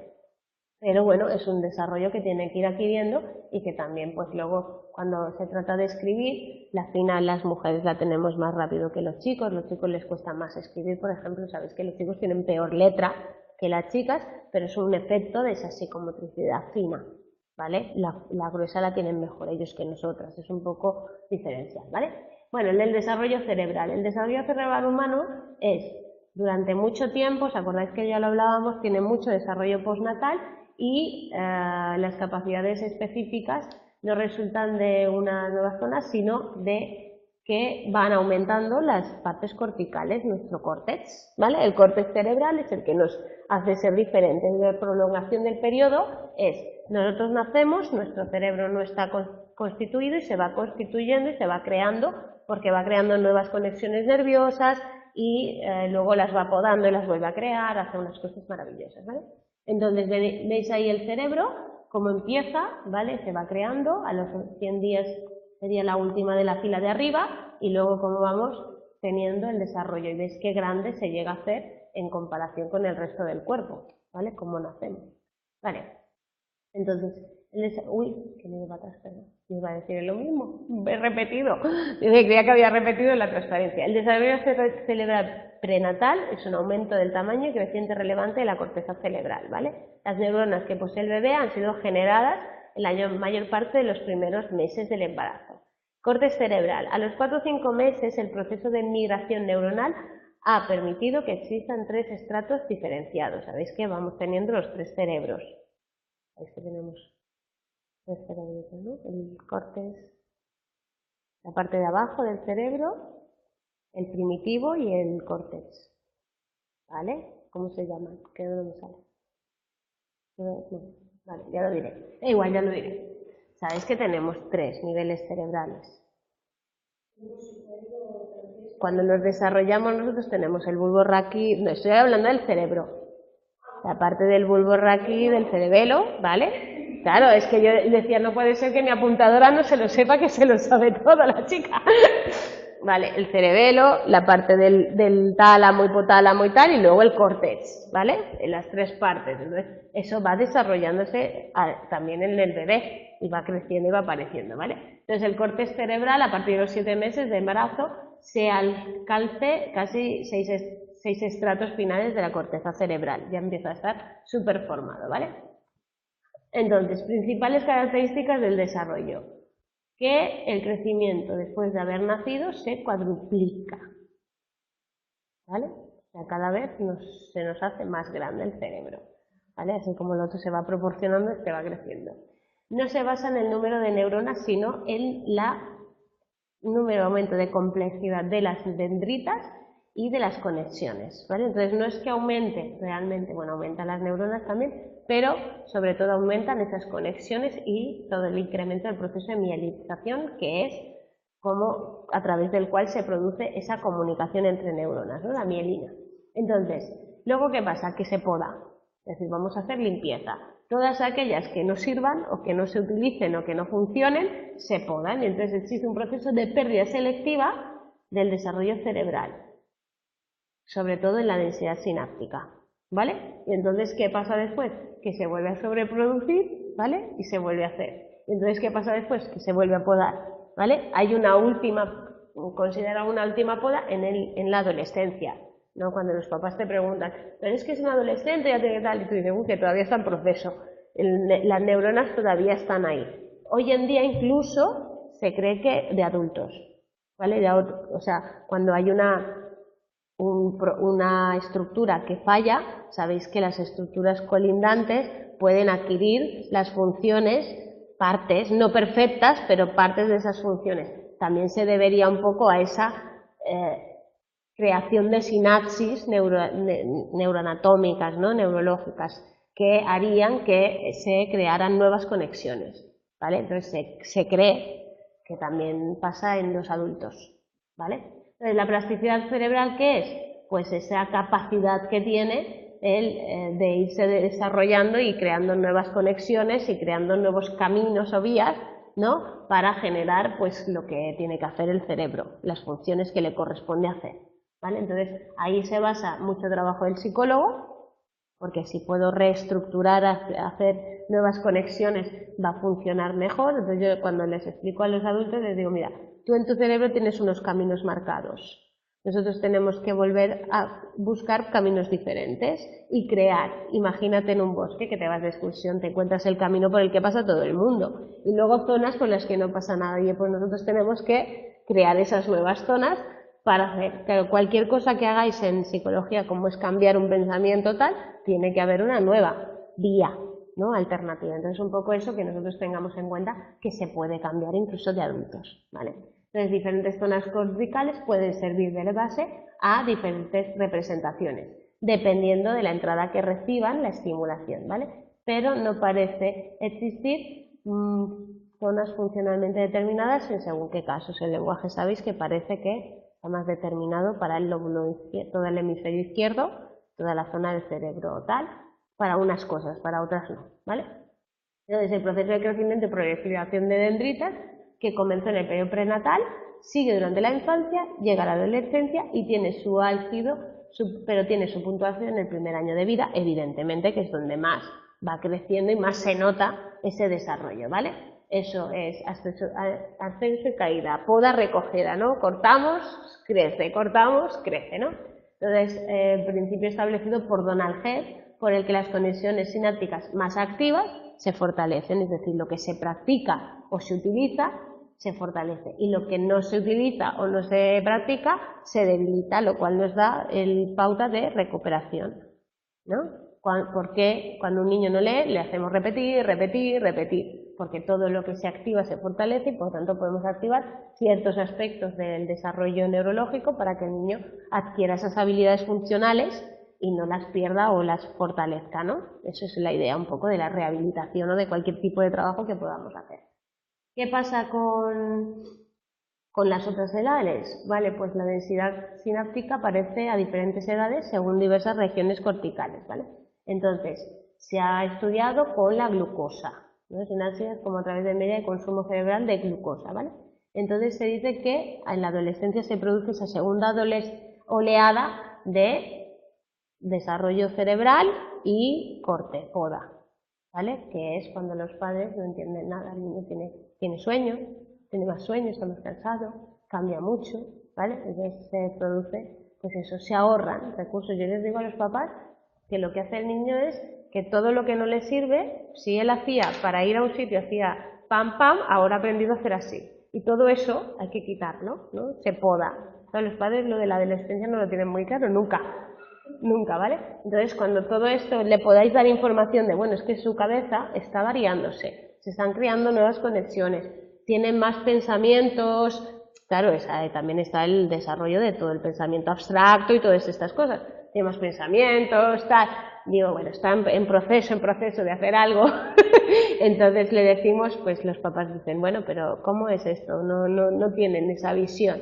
A: Pero bueno, es un desarrollo que tienen que ir adquiriendo y que también, pues luego, cuando se trata de escribir, la final las mujeres la tenemos más rápido que los chicos les cuesta más escribir, por ejemplo, sabéis que los chicos tienen peor letra que las chicas, pero es un efecto de esa psicomotricidad fina, ¿vale? La gruesa la tienen mejor ellos que nosotras, es un poco diferencial, ¿vale? Bueno, el desarrollo cerebral. El desarrollo cerebral humano es, durante mucho tiempo, ¿os acordáis que ya lo hablábamos? Tiene mucho desarrollo postnatal y las capacidades específicas no resultan de una nueva zona, sino de que van aumentando las partes corticales, nuestro córtex, ¿vale? El córtex cerebral es el que nos hace ser diferentes. La prolongación del periodo es, nosotros nacemos, nuestro cerebro no está constituido y se va constituyendo y se va creando, porque va creando nuevas conexiones nerviosas y luego las va podando y las vuelve a crear, hace unas cosas maravillosas, ¿vale? Entonces, veis ahí el cerebro, cómo empieza, ¿vale? Se va creando, a los 100 días sería la última de la fila de arriba, y luego cómo vamos teniendo el desarrollo, y veis qué grande se llega a hacer en comparación con el resto del cuerpo, ¿vale? Cómo nacemos, ¿vale? Entonces, uy, que me iba atrás, perdón. Me iba a decir lo mismo, he repetido, yo creía que había repetido la transparencia. El desarrollo cerebral prenatal es un aumento del tamaño y creciente relevante de la corteza cerebral, ¿vale? Las neuronas que posee el bebé han sido generadas en la mayor parte de los primeros meses del embarazo. Córtex cerebral. A los 4 o 5 meses el proceso de migración neuronal ha permitido que existan 3 estratos diferenciados. Sabéis que vamos teniendo los 3 cerebros. Veis que tenemos 3 cerebros, ¿no? El córtex, la parte de abajo del cerebro, el primitivo y el córtex, ¿vale? ¿Cómo se llama? Que no me sale. No, vale, ya lo diré. Igual ya lo diré. Sabéis que tenemos 3 niveles cerebrales. Cuando nos desarrollamos nosotros tenemos el bulbo raquídeo, no estoy hablando del cerebro, la parte del bulbo raquídeo, del cerebelo, ¿vale? Claro, es que yo decía, no puede ser que mi apuntadora no se lo sepa, que se lo sabe todo la chica. Vale, el cerebelo, la parte del tálamo, hipotálamo y tal, y luego el córtex, ¿vale? En las 3 partes. Entonces, eso va desarrollándose también en el bebé y va creciendo y va apareciendo, ¿vale? Entonces, el córtex cerebral, a partir de los 7 meses de embarazo, se alcance casi 6 estratos finales de la corteza cerebral. Ya empieza a estar súper formado, ¿vale? Entonces, principales características del desarrollo. Que el crecimiento después de haber nacido se cuadruplica, ¿vale? O sea, cada vez se nos hace más grande el cerebro, ¿vale? Así como el otro se va proporcionando, este va creciendo. No se basa en el número de neuronas, sino en aumento de complejidad de las dendritas y de las conexiones, ¿vale? Entonces no es que aumente realmente, bueno, aumentan las neuronas también, pero sobre todo aumentan esas conexiones y todo el incremento del proceso de mielinización, que es como a través del cual se produce esa comunicación entre neuronas, ¿no? La mielina. Entonces, luego ¿qué pasa? Que se poda, es decir, vamos a hacer limpieza. Todas aquellas que no sirvan o que no se utilicen o que no funcionen, se podan, y entonces existe un proceso de pérdida selectiva del desarrollo cerebral, sobre todo en la densidad sináptica, ¿vale? Y entonces, ¿qué pasa después? Que se vuelve a sobreproducir, ¿vale? Y se vuelve a hacer. Y entonces, ¿qué pasa después? Que se vuelve a podar, ¿vale? Hay una última, considera una última poda en la adolescencia, ¿no? Cuando los papás te preguntan, pero es que es un adolescente, ya tiene tal, y tú dices, que todavía está en proceso, las neuronas todavía están ahí. Hoy en día incluso se cree que de adultos, ¿vale? O sea, cuando hay una estructura que falla, sabéis que las estructuras colindantes pueden adquirir las funciones, partes, no perfectas, pero partes de esas funciones. También se debería un poco a esa creación de sinapsis neuroanatómicas, ¿no? Neurológicas, que harían que se crearan nuevas conexiones, ¿vale? Entonces se cree que también pasa en los adultos, ¿vale? Entonces, ¿la plasticidad cerebral qué es? Pues esa capacidad que tiene de irse desarrollando y creando nuevas conexiones y creando nuevos caminos o vías, ¿no? Para generar pues lo que tiene que hacer el cerebro, las funciones que le corresponde hacer, ¿vale? Entonces ahí se basa mucho trabajo del psicólogo, porque si puedo reestructurar, hacer nuevas conexiones, va a funcionar mejor. Entonces yo cuando les explico a los adultos les digo, mira, tú en tu cerebro tienes unos caminos marcados. Nosotros tenemos que volver a buscar caminos diferentes y crear. Imagínate en un bosque que te vas de excursión, te encuentras el camino por el que pasa todo el mundo y luego zonas por las que no pasa nada. Y pues nosotros tenemos que crear esas nuevas zonas para hacer. Claro, cualquier cosa que hagáis en psicología, como es cambiar un pensamiento tal, tiene que haber una nueva vía, ¿no? Alternativa. Entonces un poco eso que nosotros tengamos en cuenta que se puede cambiar incluso de adultos, ¿vale? Entonces, diferentes zonas corticales pueden servir de base a diferentes representaciones, dependiendo de la entrada que reciban la estimulación, ¿vale? Pero no parece existir zonas funcionalmente determinadas en según qué casos. El lenguaje sabéis que parece que está más determinado para el lóbulo izquierdo, todo el hemisferio izquierdo, toda la zona del cerebro tal, para unas cosas, para otras no, ¿vale? Entonces, el proceso de crecimiento y proliferación de dendritas, que comenzó en el periodo prenatal, sigue durante la infancia, llega a la adolescencia y tiene su álgido, pero tiene su puntuación en el primer año de vida, evidentemente, que es donde más va creciendo y más se nota ese desarrollo, ¿vale? Eso es ascenso y caída, poda, recogida, ¿no? Cortamos, crece, ¿no? Entonces, el principio establecido por Donald Hebb, por el que las conexiones sinápticas más activas se fortalecen, es decir, lo que se practica o se utiliza se fortalece y lo que no se utiliza o no se practica se debilita, lo cual nos da el pauta de recuperación, ¿no? Porque cuando un niño no lee le hacemos repetir, porque todo lo que se activa se fortalece y por tanto podemos activar ciertos aspectos del desarrollo neurológico para que el niño adquiera esas habilidades funcionales y no las pierda o las fortalezca, ¿no? Eso es la idea un poco de la rehabilitación o de cualquier tipo de trabajo que podamos hacer. ¿Qué pasa con las otras edades? Vale, pues la densidad sináptica aparece a diferentes edades según diversas regiones corticales, ¿vale? Entonces, se ha estudiado con la glucosa, ¿no? Sinapsis como a través de media de consumo cerebral de glucosa, ¿vale? Entonces se dice que en la adolescencia se produce esa segunda oleada de desarrollo cerebral y corte, poda, ¿vale? Que es cuando los padres no entienden nada, el niño tiene sueño, tiene más sueño, está más cansado, cambia mucho, ¿vale? Entonces se produce, pues eso, se ahorran recursos. Yo les digo a los papás que lo que hace el niño es que todo lo que no le sirve, si él hacía para ir a un sitio, hacía pam pam, ahora ha aprendido a hacer así. Y todo eso hay que quitarlo, ¿no? Se poda. Entonces los padres lo de la adolescencia no lo tienen muy claro, nunca, ¿vale? Entonces cuando todo esto le podáis dar información de, bueno, es que su cabeza está variándose, se están creando nuevas conexiones, tienen más pensamientos, claro, también está el desarrollo de todo el pensamiento abstracto y todas estas cosas, tiene más pensamientos, tal, digo, bueno, está en proceso de hacer algo, entonces le decimos, pues los papás dicen, bueno, pero ¿cómo es esto? No tienen esa visión,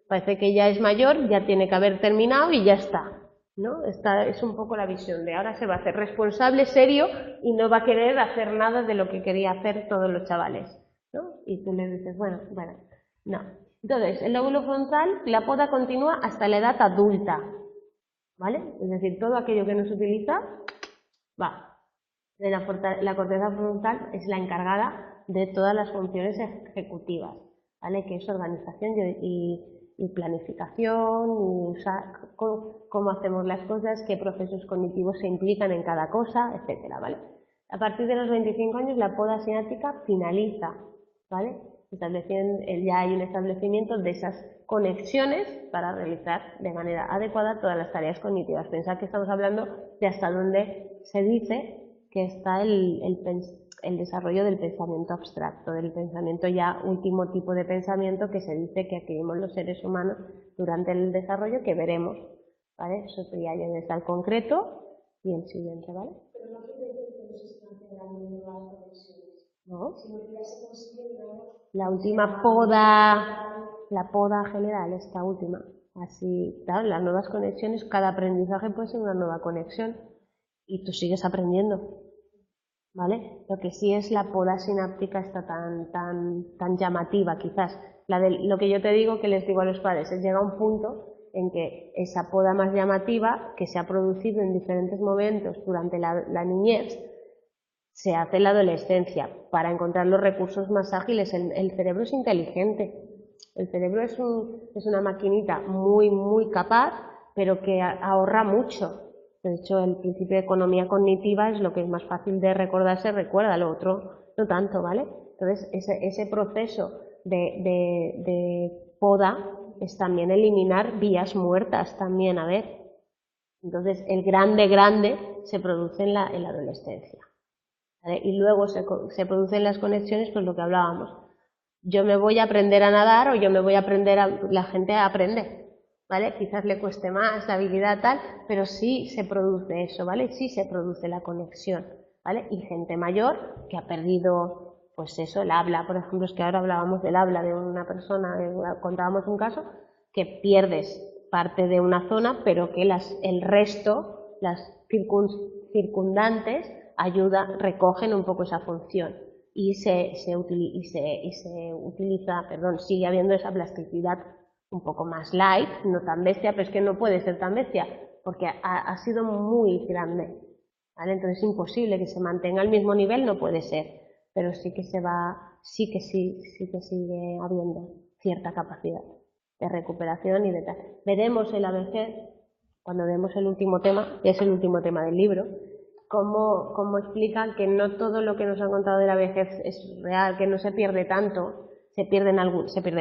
A: parece que ya es mayor, ya tiene que haber terminado y ya está. ¿No? Esta es un poco la visión de ahora se va a hacer responsable, serio y no va a querer hacer nada de lo que quería hacer todos los chavales, ¿no? Y tú le dices, bueno, no. Entonces, el lóbulo frontal, la poda continúa hasta la edad adulta, ¿vale? Es decir, todo aquello que no se utiliza, va. La corteza frontal es la encargada de todas las funciones ejecutivas, ¿vale? Que es organización y planificación, y usar cómo hacemos las cosas, qué procesos cognitivos se implican en cada cosa, etcétera, ¿vale? A partir de los 25 años la poda sináptica finaliza, ¿vale? Ya hay un establecimiento de esas conexiones para realizar de manera adecuada todas las tareas cognitivas. Pensad que estamos hablando de hasta dónde se dice que está el desarrollo del pensamiento abstracto, del pensamiento ya último tipo de pensamiento que se dice que adquirimos los seres humanos durante el desarrollo que veremos, ¿vale? Eso sería ya está el concreto y el siguiente, ¿vale?
C: Pero no quiere decir que no se están generando nuevas conexiones,
A: ¿No?
C: sino que ya se consigue, digamos,
A: La última poda, la poda general, esta última. Así, claro, las nuevas conexiones, cada aprendizaje puede ser una nueva conexión y tú sigues aprendiendo, ¿vale? Lo que sí es la poda sináptica está tan llamativa, quizás. Lo que yo te digo, que les digo a los padres, es llega un punto en que esa poda más llamativa, que se ha producido en diferentes momentos durante la niñez, se hace en la adolescencia para encontrar los recursos más ágiles. El cerebro es inteligente, el cerebro es una maquinita muy capaz, pero que ahorra mucho. De hecho, el principio de economía cognitiva es lo que es más fácil de recordar, se recuerda, lo otro no tanto, ¿vale? Entonces, ese proceso de poda es también eliminar vías muertas también, a ver. Entonces, el grande se produce en la adolescencia. ¿Vale? Y luego se producen las conexiones, pues lo que hablábamos. Yo me voy a aprender a nadar o yo me voy a aprender la gente aprende, ¿vale? Quizás le cueste más la habilidad tal, pero sí se produce eso, ¿vale? Sí se produce la conexión, ¿vale? Y gente mayor que ha perdido, pues eso, el habla, por ejemplo, es que ahora hablábamos del habla de una persona, contábamos un caso, que pierdes parte de una zona, pero que el resto, las circundantes, recogen un poco esa función y sigue habiendo esa plasticidad un poco más light, no tan bestia, pero es que no puede ser tan bestia porque ha sido muy grande, ¿vale? Entonces es imposible que se mantenga al mismo nivel, no puede ser, pero sí que sigue habiendo cierta capacidad de recuperación y de tal. Veremos en la vejez, cuando vemos el último tema, que es el último tema del libro, cómo explican que no todo lo que nos han contado de la vejez es real, que no se pierde tanto, se pierde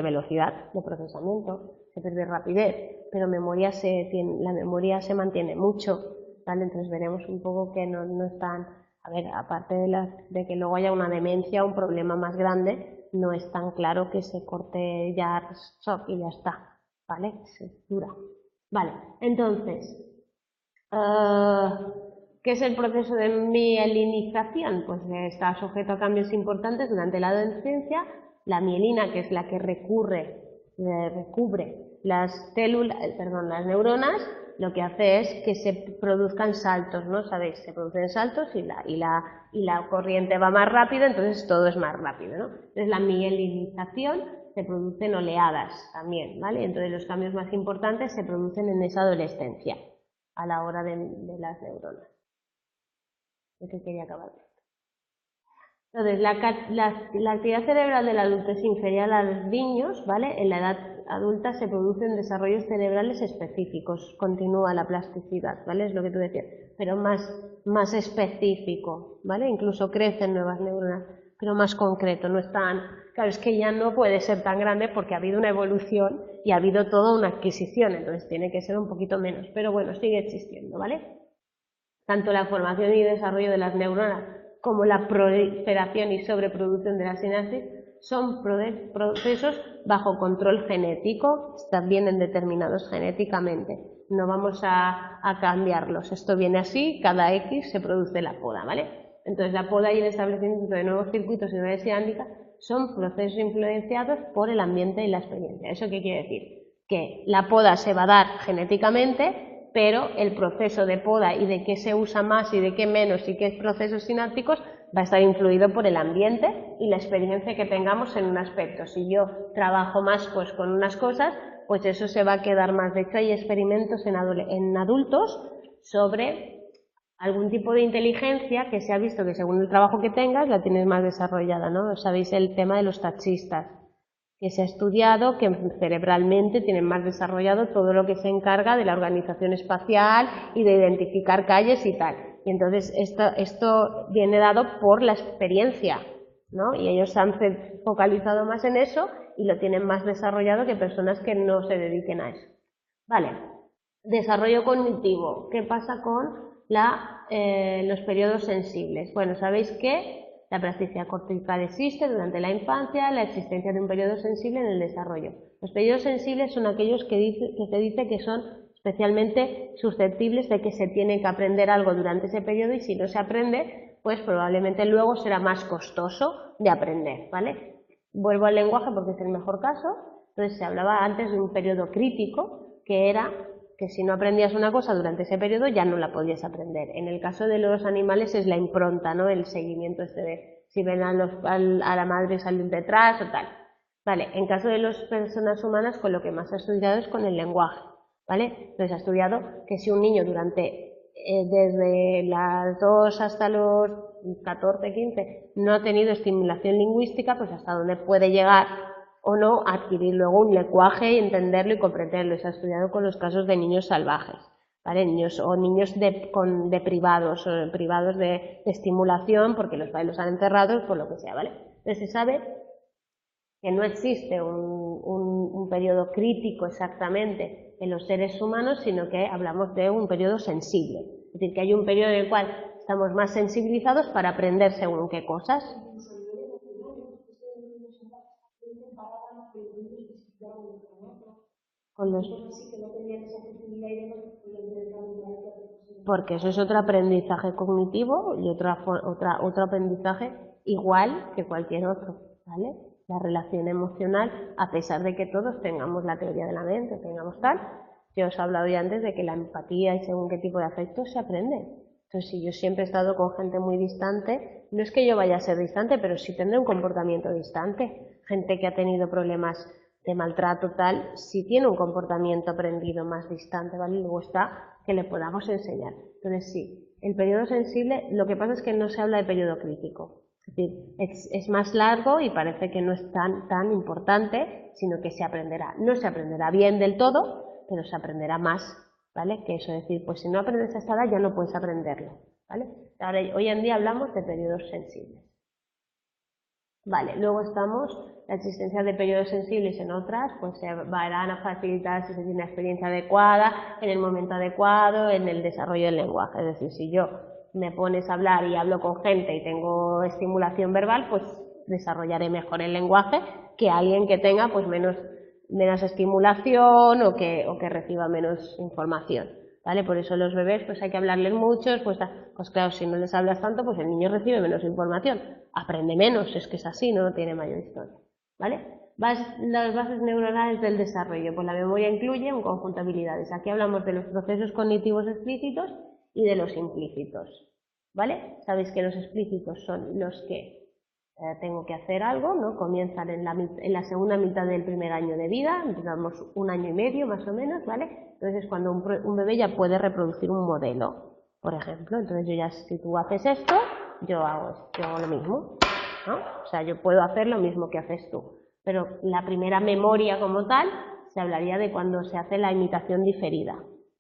A: velocidad de procesamiento, se pierde rapidez, pero la memoria se mantiene mucho, ¿vale? Entonces veremos un poco que no están, a ver, aparte de que luego haya una demencia, un problema más grande, no es tan claro que se corte ya shock y ya está, ¿vale? Se dura. Vale, entonces, ¿qué es el proceso de mielinización? Pues está sujeto a cambios importantes durante la adolescencia. La mielina, que es la que recubre las neuronas, lo que hace es que se produzcan saltos, ¿no? ¿Sabéis? Se producen saltos y la corriente va más rápido, entonces todo es más rápido, ¿no? Entonces la mielinización se producen oleadas también, ¿vale? Entonces los cambios más importantes se producen en esa adolescencia, a la hora de las neuronas. Es que quería acabar. Entonces, la actividad cerebral del adulto es inferior a los niños, ¿vale? En la edad adulta se producen desarrollos cerebrales específicos, continúa la plasticidad, ¿vale? Es lo que tú decías, pero más específico, ¿vale? Incluso crecen nuevas neuronas, pero más concreto, no es tan... Claro, es que ya no puede ser tan grande porque ha habido una evolución y ha habido toda una adquisición, entonces tiene que ser un poquito menos, pero bueno, sigue existiendo, ¿vale? Tanto la formación y desarrollo de las neuronas como la proliferación y sobreproducción de la sinapsis son procesos bajo control genético, están bien determinados genéticamente, no vamos a cambiarlos, esto viene así, cada X se produce la poda, ¿vale? Entonces la poda y el establecimiento de nuevos circuitos y redes sinápticas son procesos influenciados por el ambiente y la experiencia. ¿Eso qué quiere decir? Que la poda se va a dar genéticamente, pero el proceso de poda y de qué se usa más y de qué menos y qué procesos sinápticos va a estar influido por el ambiente y la experiencia que tengamos en un aspecto. Si yo trabajo más pues con unas cosas, pues eso se va a quedar más. De hecho, hay experimentos en adultos sobre algún tipo de inteligencia que se ha visto que según el trabajo que tengas la tienes más desarrollada, ¿no? Sabéis el tema de los taxistas, que se ha estudiado que cerebralmente tienen más desarrollado todo lo que se encarga de la organización espacial y de identificar calles y tal. Y entonces esto viene dado por la experiencia, ¿no? Y ellos se han focalizado más en eso y lo tienen más desarrollado que personas que no se dediquen a eso. Vale, desarrollo cognitivo. ¿Qué pasa con los periodos sensibles? Bueno, sabéis que La plasticidad cortical existe durante la infancia, la existencia de un periodo sensible en el desarrollo. Los periodos sensibles son aquellos que se dice que son especialmente susceptibles de que se tiene que aprender algo durante ese periodo y si no se aprende, pues probablemente luego será más costoso de aprender, ¿vale? Vuelvo al lenguaje porque es el mejor caso. Entonces se hablaba antes de un periodo crítico, que era que si no aprendías una cosa durante ese periodo ya no la podías aprender. En el caso de los animales es la impronta, ¿no? El seguimiento de si ven a la madre salir detrás o tal. Vale, en caso de las personas humanas, con lo que más ha estudiado es con el lenguaje, ¿vale? Entonces ha estudiado que si un niño desde las 2 hasta los 14, 15 no ha tenido estimulación lingüística, pues hasta dónde puede llegar o no adquirir luego un lenguaje y entenderlo y comprenderlo. Se ha estudiado con los casos de niños salvajes, ¿vale? Niños privados de estimulación porque los padres los han encerrado por lo que sea, ¿vale? Entonces se sabe que no existe un periodo crítico exactamente en los seres humanos, sino que hablamos de un periodo sensible. Es decir, que hay un periodo en el cual estamos más sensibilizados para aprender según qué cosas. Porque eso es otro aprendizaje cognitivo y otro aprendizaje igual que cualquier otro, ¿vale? La relación emocional, a pesar de que todos tengamos la teoría de la mente, tengamos tal, yo os he hablado ya antes de que la empatía y según qué tipo de afectos se aprende. Entonces, si yo siempre he estado con gente muy distante, no es que yo vaya a ser distante, pero sí tendré un comportamiento distante. Gente que ha tenido problemas de maltrato tal, sí tiene un comportamiento aprendido más distante, ¿vale? Luego está que le podamos enseñar. Entonces, sí, el periodo sensible, lo que pasa es que no se habla de periodo crítico. Es decir, es más largo y parece que no es tan importante, sino que se aprenderá. No se aprenderá bien del todo, pero se aprenderá más, ¿vale? Que eso es decir, pues si no aprendes a esta edad ya no puedes aprenderlo, ¿vale? Ahora, hoy en día hablamos de periodos sensibles. Vale, luego estamos, la existencia de periodos sensibles en otras, pues se van a facilitar si se tiene la experiencia adecuada, en el momento adecuado, en el desarrollo del lenguaje. Es decir, si yo me pones a hablar y hablo con gente y tengo estimulación verbal, pues desarrollaré mejor el lenguaje que alguien que tenga pues menos estimulación o que reciba menos información, ¿vale? Por eso los bebés pues hay que hablarles mucho, pues claro, si no les hablas tanto, pues el niño recibe menos información, aprende menos, es que es así, no tiene mayor historia, ¿vale? Las bases neuronales del desarrollo, pues la memoria incluye un conjunto de habilidades. Aquí hablamos de los procesos cognitivos explícitos y de los implícitos, ¿vale? Sabéis que los explícitos son los que tengo que hacer algo, ¿no? Comienzan en la segunda mitad del primer año de vida, digamos 1 año y medio más o menos, ¿vale? Entonces es cuando un bebé ya puede reproducir un modelo, por ejemplo. Entonces yo ya, si tú haces esto, yo hago lo mismo, ¿no? O sea, yo puedo hacer lo mismo que haces tú. Pero la primera memoria como tal, se hablaría de cuando se hace la imitación diferida.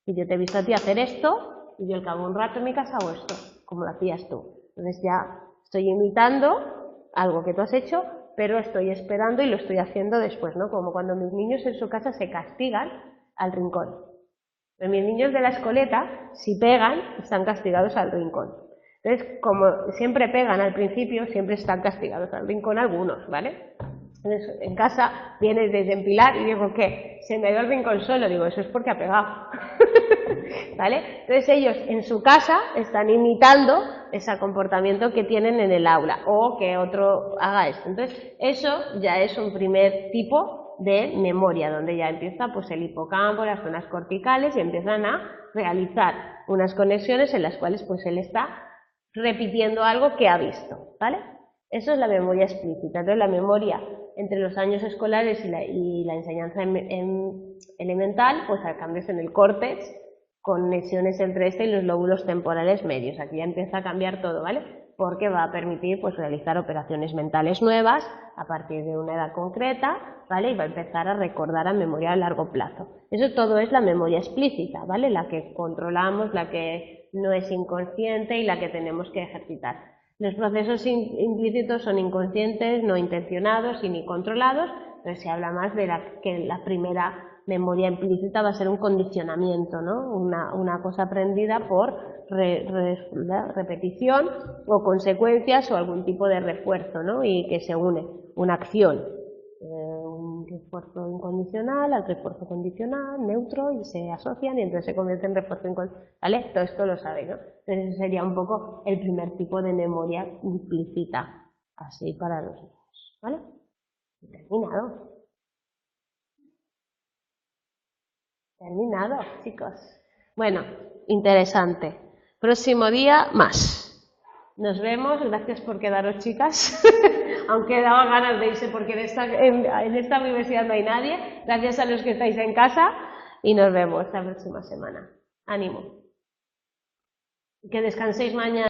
A: Y yo te he visto a ti hacer esto, y yo al cabo de un rato en mi casa hago esto, como lo hacías tú. Entonces ya estoy imitando algo que tú has hecho, pero estoy esperando y lo estoy haciendo después, ¿no? Como cuando mis niños en su casa se castigan al rincón. Pero mis niños de la escoleta, si pegan, están castigados al rincón. Entonces, como siempre pegan al principio, siempre están castigados al rincón algunos, ¿vale? Entonces, en casa vienes desde Empilar y digo, ¿qué? Se me ha ido al rincón solo. Digo, eso es porque ha pegado. ¿Vale? Entonces ellos en su casa están imitando ese comportamiento que tienen en el aula o que otro haga esto. Entonces eso ya es un primer tipo de memoria donde ya empieza pues el hipocampo, las zonas corticales y empiezan a realizar unas conexiones en las cuales pues él está repitiendo algo que ha visto, ¿vale? Eso es la memoria explícita. Entonces la memoria entre los años escolares y la enseñanza elemental, pues hay cambios en el córtex, conexiones entre este y los lóbulos temporales medios. Aquí ya empieza a cambiar todo, ¿vale? Porque va a permitir pues realizar operaciones mentales nuevas a partir de una edad concreta, ¿vale? Y va a empezar a recordar a memoria a largo plazo. Eso todo es la memoria explícita, ¿vale? La que controlamos, la que no es inconsciente y la que tenemos que ejercitar. Los procesos implícitos son inconscientes, no intencionados y ni controlados, entonces se habla más de la primera memoria implícita va a ser un condicionamiento, ¿no? Una cosa aprendida por repetición o consecuencias o algún tipo de refuerzo, ¿no? Y que se une, una acción, un refuerzo incondicional al refuerzo condicional, neutro, y se asocian y entonces se convierte en refuerzo incondicional, ¿vale? Todo esto lo sabe, ¿no? Entonces ese sería un poco el primer tipo de memoria implícita, así para los niños, ¿vale? Terminado. Terminado, chicos. Bueno, interesante. Próximo día, más. Nos vemos. Gracias por quedaros, chicas. Aunque daba ganas de irse porque en esta universidad no hay nadie. Gracias a los que estáis en casa. Y nos vemos la próxima semana. Ánimo. Que descanséis mañana.